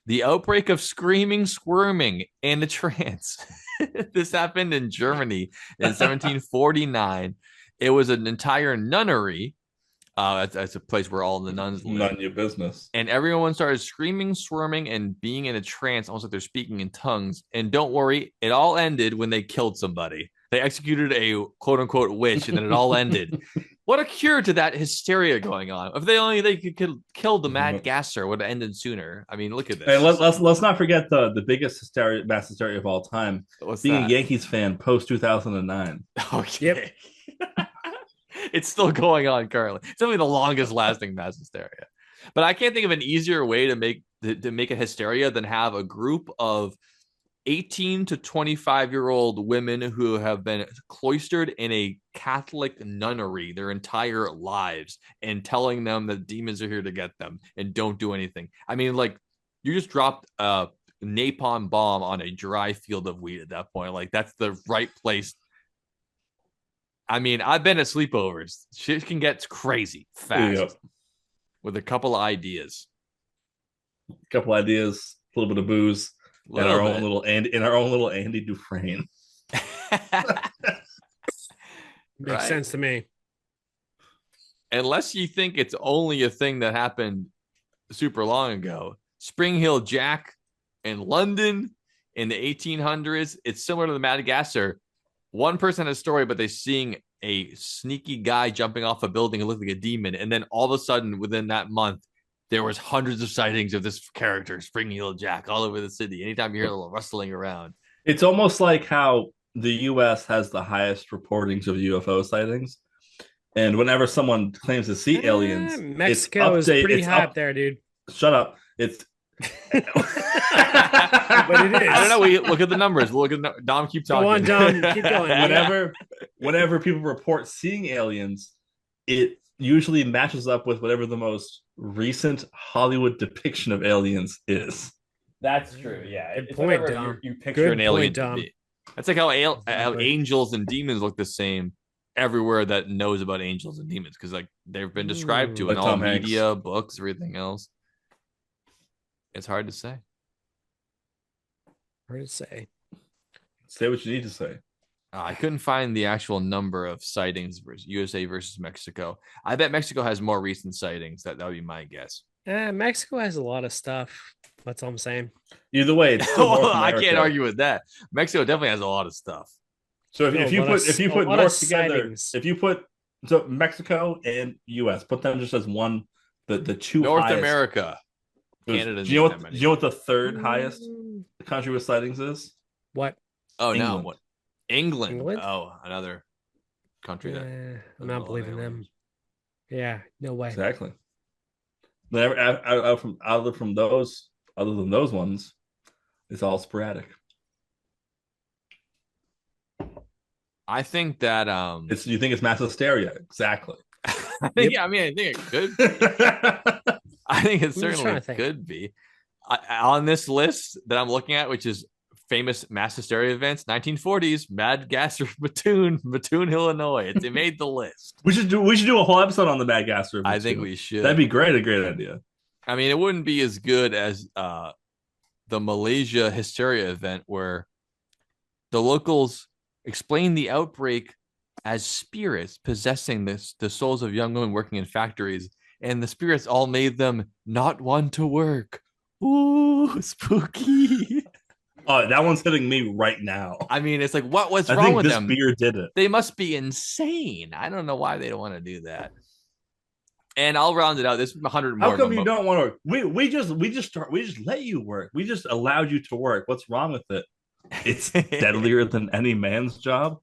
the outbreak of screaming, squirming, and a trance. This happened in Germany in 1749. It was an entire nunnery. That's a place where all the nuns live. None of your business. And everyone started screaming, squirming, and being in a trance, almost like they're speaking in tongues. And don't worry, it all ended when they killed somebody. They executed a quote-unquote witch, and then it all ended. What a cure to that hysteria going on. If they could kill the mad gasser, would have ended sooner. I mean, look at this. And let's not forget the biggest mass hysteria of all time. What's Being that? a Yankees fan post 2009. Okay. Yep. It's still going on currently. It's only the longest lasting mass hysteria. But I can't think of an easier way to make a hysteria than have a group of 18 to 25-year-old women who have been cloistered in a Catholic nunnery their entire lives and telling them that demons are here to get them and don't do anything. I mean, like, you just dropped a napalm bomb on a dry field of wheat at that point. Like, that's the right place. I mean, I've been at sleepovers. Shit can get crazy fast Yep. with a couple of ideas. A couple ideas, a little bit of booze, and our own little Andy Dufresne. Makes Right. sense to me. Unless you think it's only a thing that happened super long ago. Spring Hill Jack in London in the 1800s. It's similar to the Madagascar. One person has a story, but they're seeing a sneaky guy jumping off a building and looking like a demon. And then all of a sudden, within that month, there was hundreds of sightings of this character, Spring Hill Jack, all over the city. Anytime you hear a little rustling around. It's almost like how the U.S. has the highest reportings of UFO sightings. And whenever someone claims to see aliens, Mexico is pretty high up there, dude. Shut up. It's but it is. I don't know. We look at the numbers. Dom, keep talking. Go on, Dom. Keep going. Whenever people report seeing aliens, it usually matches up with whatever the most recent Hollywood depiction of aliens is. That's true. Yeah. Good point, Dom. You picture Good an alien point, to Dom. be. That's like how angels and demons look the same everywhere that knows about angels and demons, because like they've been described to in all media, books, everything else. It's hard to say. Hard to say. Say what you need to say. I couldn't find the actual number of sightings versus USA versus Mexico. I bet Mexico has more recent sightings. That would be my guess. Mexico has a lot of stuff. That's all I'm saying. Either way, it's still North I can't argue with that. Mexico definitely has a lot of stuff. So if you put North together, if you put Mexico and US, put them just as one, the two North highest. America. Canada. Do you know what the third highest country with sightings is? What? Oh, England. no. What? England? Oh, another country that I'm not believing them. Yeah, no way. Exactly. Other than those ones, it's all sporadic. I think that you think it's mass hysteria? Exactly. I think it could. I think it certainly could be. On this list that I'm looking at, which is famous mass hysteria events, 1940s, Mad Gasser Mattoon, Illinois. It made the list. We should do a whole episode on the Mad Gasser. I think we should. That'd be great. A great idea. I mean, it wouldn't be as good as the Malaysia hysteria event, where the locals explained the outbreak as spirits possessing the souls of young women working in factories, and the spirits all made them not want to work. Ooh, spooky. Oh, that one's hitting me right now. I mean, it's like, what's wrong with them? This beer did it. They must be insane. I don't know why they don't want to do that. And I'll round it out. This is 100 more. How come you don't want to work? We just let you work. We just allowed you to work. What's wrong with it? It's deadlier than any man's job.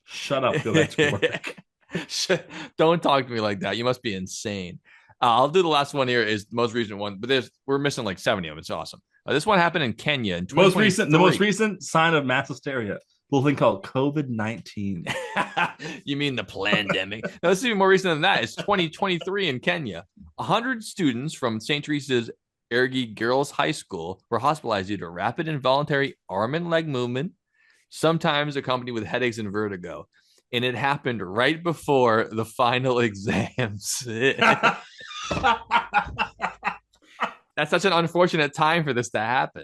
Shut up. Go back to work. Don't talk to me like that. You must be insane. I'll do the last one here. Is the most recent one, but we're missing like 70 of them. It's awesome. This one happened in Kenya in 2023. The most recent sign of mass hysteria. A little thing called COVID-19. You mean the pandemic? No, this is even more recent than that. It's 2023 in Kenya. 100 students from St. Teresa's Ergi Girls High School were hospitalized due to rapid involuntary arm and leg movement, sometimes accompanied with headaches and vertigo. And it happened right before the final exams. That's such an unfortunate time for this to happen.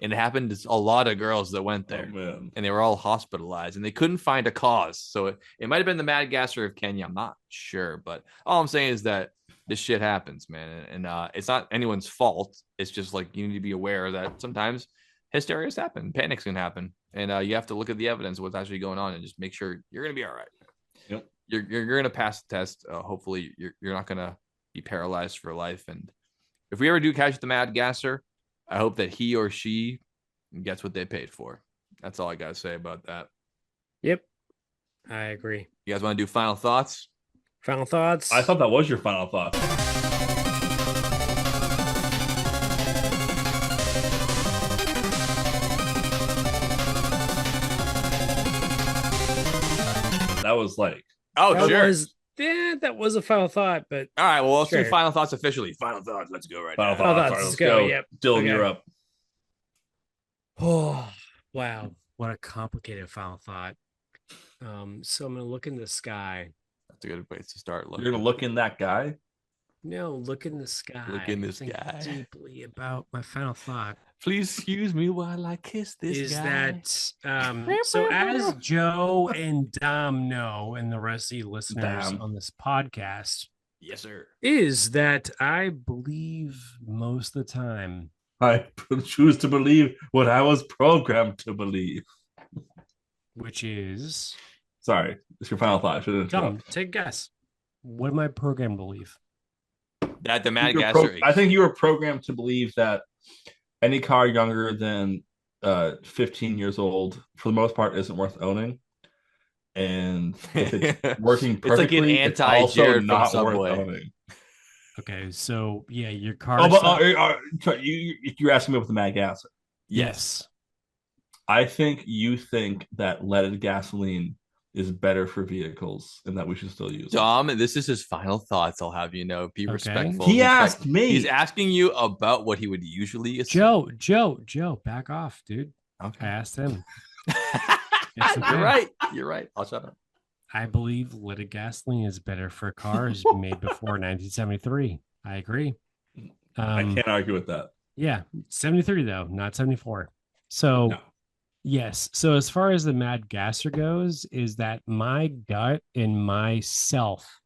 And it happened to a lot of girls that went there. And they were all hospitalized. And they couldn't find a cause. So it might have been the Mad Gasser of Kenya. I'm not sure. But all I'm saying is that this shit happens, man. And it's not anyone's fault. It's just like you need to be aware that sometimes hysterias happen. Panics can happen. And you have to look at the evidence of what's actually going on and just make sure you're going to be all right. Yep. You're going to pass the test. Hopefully, you're not going to be paralyzed for life. And if we ever do catch the Mad Gasser, I hope that he or she gets what they paid for. That's all I got to say about that. Yep. I agree. You guys want to do final thoughts? Final thoughts? I thought that was your final thought. That was like... that was a final thought, but... All right, well, let's do final thoughts officially. Final thoughts. Let's go right now. Final thoughts. Let's go. Yep. Dylan, okay. You're up. Oh, wow. What a complicated final thought. So I'm going to look in the sky. That's a good place to start. You're going to look in that guy? No, look in the sky. Look in this guy. Deeply about my final thought. Please excuse me while I kiss this guy. So as Joe and Dom know, and the rest of you listeners on this podcast, yes, sir, is that I believe most of the time. I choose to believe what I was programmed to believe. Which is... Sorry, it's your final thought. Come, take a guess. What am I programmed to believe? That the Mad Gasser... I think you were programmed to believe that any car younger than 15 years old, for the most part, isn't worth owning. And if it's working It's like an perfectly, it's also anti-Jared from not worth Subway. owning. Okay, so yeah, your car. Oh, but you're asking me with the mad gas. Yes. I think you think that leaded gasoline is better for vehicles and that we should still use it. Dom, this is his final thoughts. I'll have you know. Be respectful. He asked me. He's asking you about what he would usually assume. Joe, back off, dude. Okay. I asked him. You're right. You're right. I'll shut up. I believe leaded gasoline is better for cars made before 1973. I agree. I can't argue with that. Yeah, 73 though, not 74. So no. Yes. So as far as the mad gasser goes, is that my gut and myself,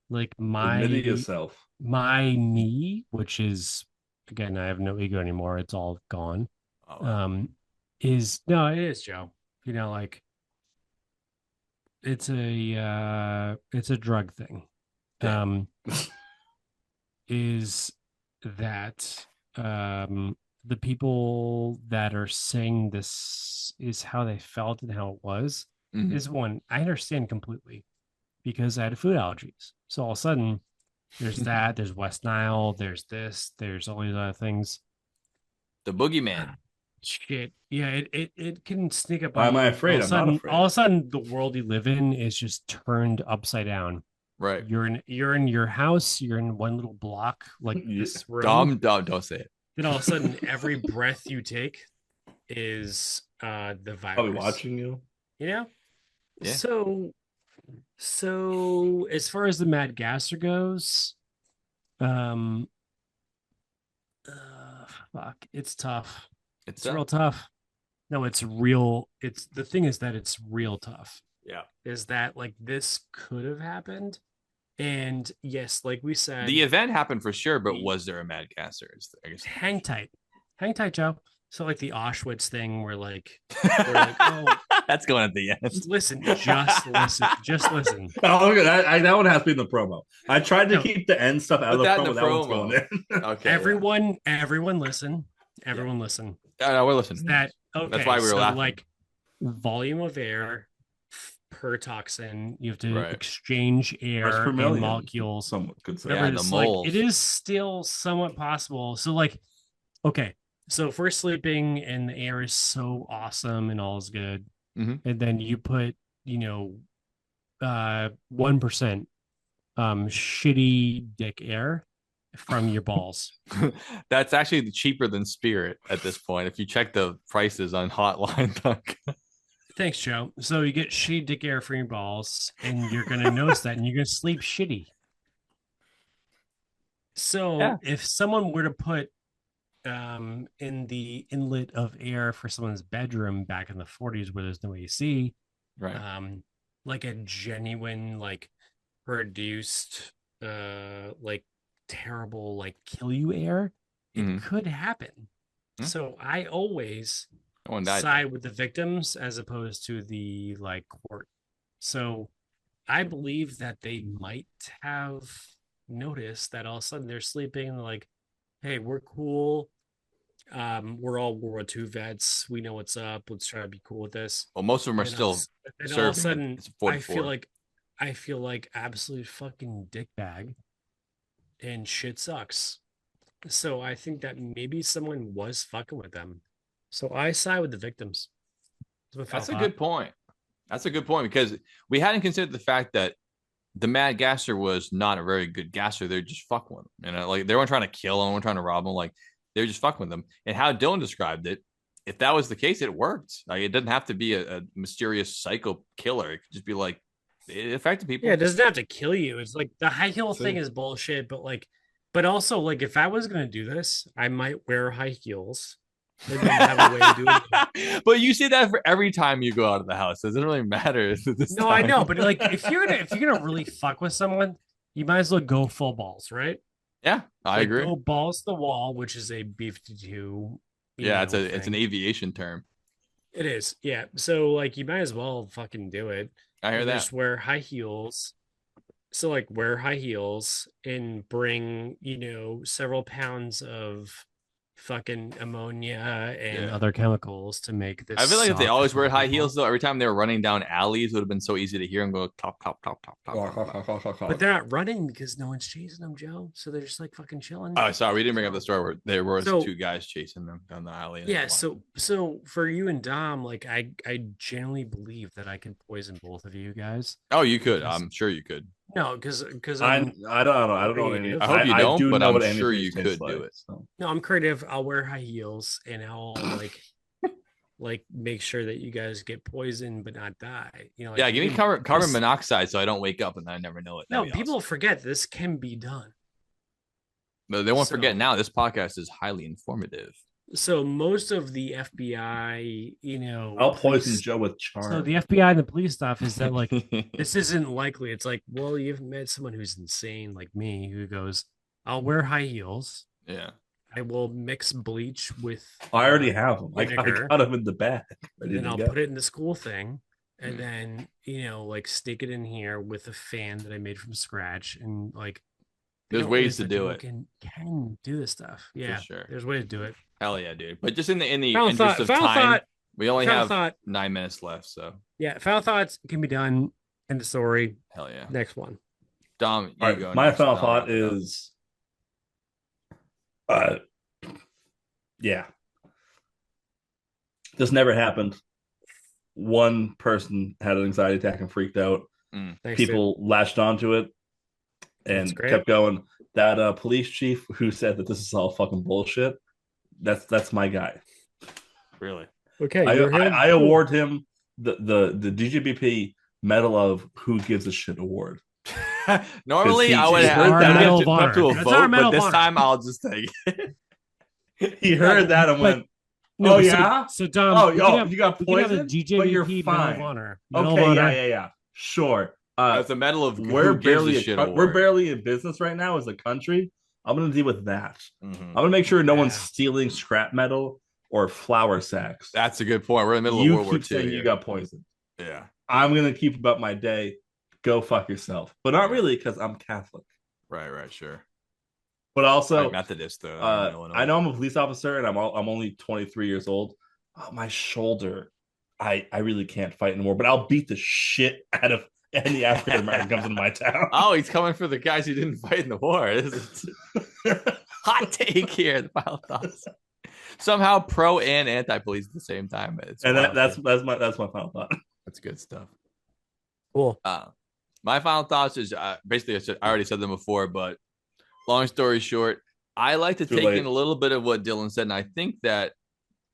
like my knee, which is, again, I have no ego anymore. It's all gone. Oh. It is, Joe. You know, like it's a drug thing. Yeah. Is that the people that are saying this is how they felt and how it was is one I understand completely because I had food allergies. So all of a sudden there's that, there's West Nile, there's this, there's all these other things. The boogeyman. Shit. Yeah, it can sneak up. Why am I afraid? I'm not afraid. All of a sudden the world you live in is just turned upside down. Right. You're in your house, you're in one little block like this room. Dom, don't say it. Then all of a sudden, every breath you take is the virus. Probably watching you. You know? Yeah. So as far as the mad gasser goes, it's tough. It's real tough. No, it's real. The thing is that it's real tough. Yeah. Is that like this could have happened? And yes, like we said, the event happened for sure, but was there a mad gasser? Hang tight, Joe. So like the Auschwitz thing, where like, oh, that's going at the end. Just listen. Oh, that one has to be in the promo. I tried to keep the end stuff out of the promo. That one's going in. Okay. Everyone, listen. Everyone, listen. No, we're listening. That's why we were laughing. Like volume of air per toxin, you have to exchange air and molecules. Someone could say the moles. It is still somewhat possible. So like, okay, so if we're sleeping and the air is so awesome and all is good, and then you put 1% shitty dick air from your balls. That's actually cheaper than Spirit at this point. If you check the prices on Hotline.com. Thanks, Joe. So you get shitty dick air from your balls, and you're going to notice that, and you're going to sleep shitty. So if someone were to put in the inlet of air for someone's bedroom back in the 40s where there's no AC, right? Like a genuine, like produced, like terrible, like kill you air, it could happen. So I always side with the victims as opposed to the like court. So I believe that they might have noticed that all of a sudden they're sleeping and they're like, hey, we're cool. We're all World War II vets. We know what's up. Let's try to be cool with this. Well, most of them are still serving. All of a sudden, I feel like absolute fucking dickbag and shit sucks. So I think that maybe someone was fucking with them. So I side with the victims. That's a good point. That's a good point because we hadn't considered the fact that the mad gasser was not a very good gasser. They're just fucking with him. Like they weren't trying to kill him, weren't trying to rob him. Like they're just fucking with them. And how Dylan described it, if that was the case, it worked. Like it doesn't have to be a mysterious psycho killer. It could just be like it affected people. Yeah, it doesn't have to kill you. It's like the high heel thing is bullshit, but also like if I was gonna do this, I might wear high heels. Have a way of doing it. But you say that for every time you go out of the house. It doesn't really matter. No, I know, but like if you're gonna really fuck with someone, you might as well go full balls, right? Yeah, I agree. Go balls to the wall, which is a B-52. Yeah, it's an aviation term. It is, yeah. So like you might as well fucking do it. I hear that. Just wear high heels. So like wear high heels and bring, several pounds of fucking ammonia and other chemicals to make this. I feel like if they always wear high soft heels, though, every time they were running down alleys, it would have been so easy to hear them go top, top, top, top, top, top, top. But they're not running because no one's chasing them, Joe. So they're just like fucking chilling. Oh, sorry, we didn't bring up the story where there was So- 2 guys chasing them down the alley. Yeah, so for you and Dom, like I genuinely believe that I can poison both of you guys. Oh, you could. Because- I'm sure you could. No, because I don't know. I don't know. Any, I hope you don't, do but know I'm what sure antifreeze you tastes could do like, it. so. No, I'm creative. I'll wear high heels and I'll like make sure that you guys get poisoned but not die. You know, like, Yeah, give me even carbon this- monoxide so I don't wake up and I never know it. No, That'd be people awesome. forget this can be done. But they won't So- forget now. This podcast is highly informative. So most of the FBI, I'll poison police- Joe with charm. So the FBI and the police stuff is that like this isn't likely. It's like, well, you've met someone who's insane like me who goes, I'll wear high heels. Yeah. I will mix bleach with. I already have them. I vinegar, got them in the bag. and then I'll put it in the school thing, and then like stick it in here with a fan that I made from scratch, and like. There's ways to do it. Can do this stuff. Yeah, sure. There's ways to do it. Hell yeah, dude. But just in the Final interest of final time, thought, we only final have thought. 9 minutes left. So Yeah, final thoughts can be done. End of story. hell yeah. Next one. Dom, you All right, go my next. final I'll thought wrap it up. is, yeah, this never happened. One person had an anxiety attack and freaked out. Thanks, People latched onto it and That's great. kept going. That police chief who said that this is all fucking bullshit, that's my guy. Really? Okay, I award him the DGBP Medal of Who Gives a Shit award. Normally, I would He's have heard that. to Medal put of Honor. to a That's our vote, Medal but of this Honor. time I'll just take it. He heard that and went, No, "Oh so- yeah, So Dom, oh, we can oh, have- you got we can have a poisoned, but you're GJVP Medal of fine." Honor. Medal of Okay, Honor. yeah, sure. It's a medal of We're who gives a shit we're award. barely in business right now as a country. I'm gonna deal with that. Mhm. I'm gonna make sure no one's Yeah. stealing scrap metal or flour sacks. That's a good point. We're in the middle You of World War keep II. saying you here. got poisoned. Yeah. I'm gonna keep about my day. Go fuck yourself, but not really because I'm Catholic. Right, sure. But also, I'm Methodist, though. I know I'm a police officer and I'm only 23 years old. Oh, my shoulder, I really can't fight anymore. But I'll beat the shit out of any African American comes into my town. Oh, he's coming for the guys who didn't fight in the war. This is hot take here. The final thoughts. Somehow pro and anti-police at the same time. It's And wild. that's my final thought. That's good stuff. Cool. My final thoughts is basically I already said them before, but long story short, I like to Too take late. in a little bit of what Dylan said, and I think that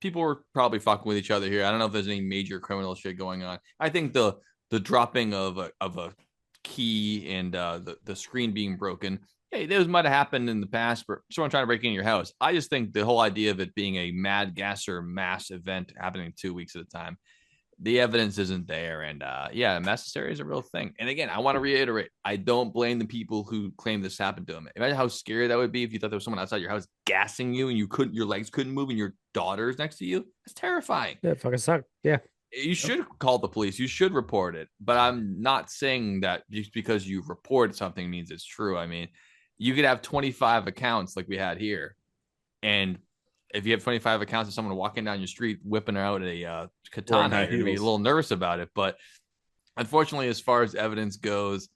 people were probably fucking with each other here. I don't know if there's any major criminal shit going on. I think the dropping of a key and the screen being broken, hey, those might have happened in the past, but someone trying to break into your house. I just think the whole idea of it being a mad gasser mass event happening 2 weeks at a time, the evidence isn't there. And mass hysteria is a real thing. And again, I want to reiterate, I don't blame the people who claim this happened to them. Imagine how scary that would be if you thought there was someone outside your house gassing you and your legs couldn't move and your daughter's next to you. It's terrifying. Yeah, fucking suck. Yeah. You should call the police. You should report it. But I'm not saying that just because you report something means it's true. I mean, you could have 25 accounts like we had here. And if you have 25 accounts of someone walking down your street, whipping out a katana, you're going to be a little nervous about it. But unfortunately, as far as evidence goes,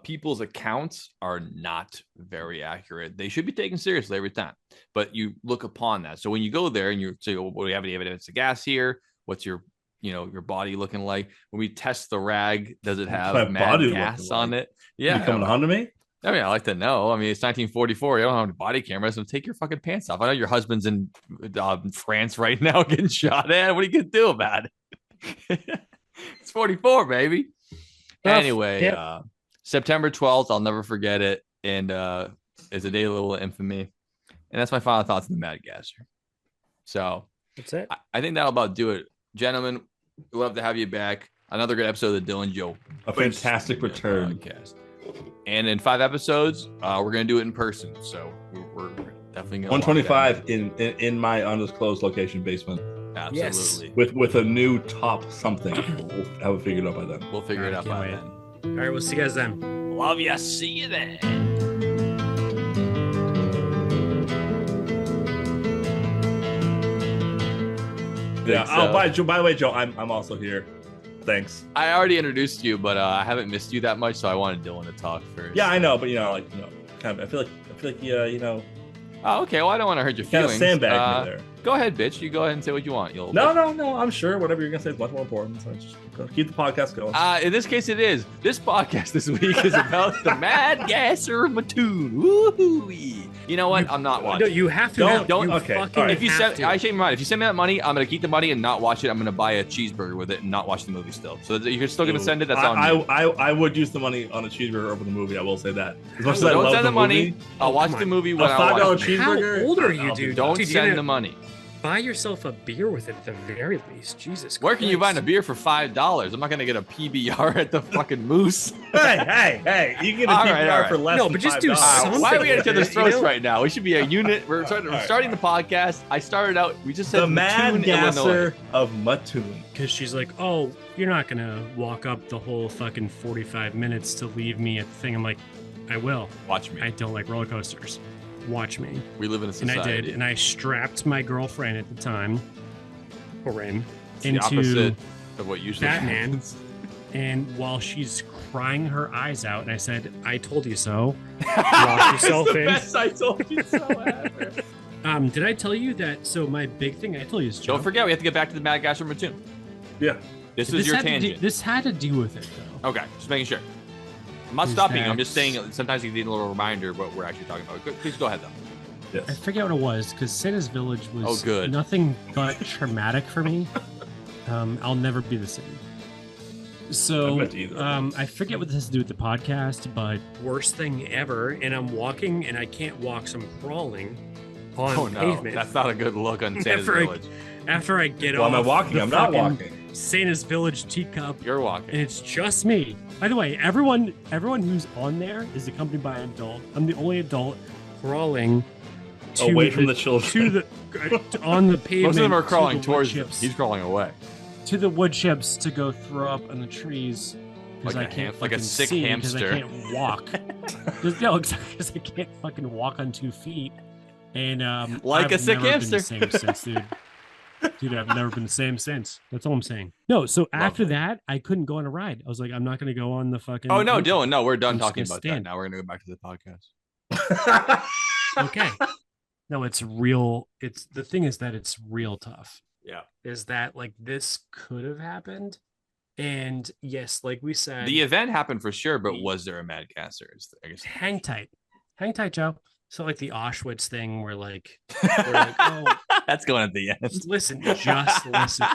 people's accounts are not very accurate. They should be taken seriously every time. But you look upon that. So when you go there and you say, well, do we have any evidence of gas here? What's your body looking like? When we test the rag, does it have My mad body gas looking on like? it? Yeah. You coming to hunt me? I mean, I like to know. I mean, it's 1944. You don't have a body camera, so take your fucking pants off. I know your husband's in France right now getting shot at. What are you going to do about it? It's 44, baby. Anyway, Yep. September 12th, I'll never forget it. And it's a day of little infamy. And that's my final thoughts on the Mad Gasser. So That's it. I think that'll about do it. Gentlemen, we'd love to have you back. Another good episode of the Dylan Joe. A fantastic return. Podcast. And in 5 episodes, we're going to do it in person. So we're definitely going to 125 in my undisclosed location basement. Absolutely. With a new top something. We'll have it figured out by then. We'll figure it out by can't then. All right, we'll see you guys then. Love ya. See you then. Yeah. think so. By the way, Joe, I'm also here. Thanks. I already introduced you, but I haven't missed you that much, so I wanted Dylan to talk first. Yeah, I know, but kind of. I feel like yeah. Oh, okay. Well, I don't want to hurt your Kind of feelings. sandbag me there. Go ahead, bitch. You go ahead and say what you want. No. I'm sure whatever you're gonna say is much more important. So just keep the podcast going. In this case, it is. This podcast this week is about the Mad Gasser Mattoon. Woohoo! You know what? I'm not watching. No, you have to. Don't. Okay. Fucking Right. If you send, I change my mind. If you send me that money, I'm gonna keep the money and not watch it. I'm gonna buy a cheeseburger with it and not watch the movie still. So you're still gonna send it. That's on you. I would use the money on a cheeseburger over the movie. I will say that. As much as I Don't love send the money. movie, I'll watch the movie when a I watch $5 it. cheeseburger. How old are you, dude? Don't Dude, send the money. Buy yourself a beer with it at the very least. Jesus Where can you Christ. find a beer for $5? I'm not gonna get a PBR at the fucking Moose. Hey! You can get a All PBR right, all right. for less No, than but just do $5. something. Why are we at each other's You throats know? right now? We should be a unit. We're starting the podcast. I started out. We just said The Mad Mattoon, Gasser Illinois. of Mattoon. Because she's like, oh, you're not going to walk up the whole fucking 45 minutes to leave me at the thing. I'm like, I will. Watch me. I don't like roller coasters. Watch me. We live in a And society. I did. And I strapped my girlfriend at the time, Corinne, It's the into opposite of what usually Batman. happens. And while she's crying her eyes out, and I said, I told you so. Lock yourself in. Best I told you so ever. Did I tell you that? So my big thing I told you is, Joe, Don't forget, we have to get back to the Mad Gasser Mattoon. Yeah. This is your had to do- tangent. this had to do with it, though. Okay, just making sure. I'm not Is stopping you. that- I'm just saying sometimes you need a little reminder of what we're actually talking about. Please go ahead, though. I Yes. forget what it was because Santa's Village was good. nothing but traumatic for me. I'll never be the same. So I bet either. I forget what this has to do with the podcast, but worst thing ever. And I'm walking and I can't walk, so I'm crawling on Oh no, pavement. that's not a good look on Santa's After I- Village. After I get Well, off am I walking? the I'm not fucking walking. Santa's Village teacup, You're walking. and it's just me. By the way, everyone who's on there is accompanied by an adult. I'm the only adult crawling Away from the children. to the on the pavement. Most of them are to crawling the wood towards him. chips, He's crawling away. to the wood chips to go throw up on the trees because Like I a can't ham- like a fucking sick see, 'cause hamster. I can't walk. No, exactly, because I can't fucking walk on 2 feet. And Like I've a sick never hamster. Been the same since, dude. Dude, I've never been the same since. That's all I'm saying. No, so after that, I couldn't go on a ride. I was like, I'm not going to go on the fucking. Oh no, wood chip. Dylan, no, we're done I'm just talking gonna about that. stand. Now we're gonna go back to the podcast. Okay. No, it's real. It's the thing is that it's real tough. Yeah. Is that like this could have happened? And yes, like we said, The event happened for sure, but was there a Mad Gasser? I guess. hang tight, Joe. So like the Auschwitz thing, where like, oh, That's going at the end. just listen.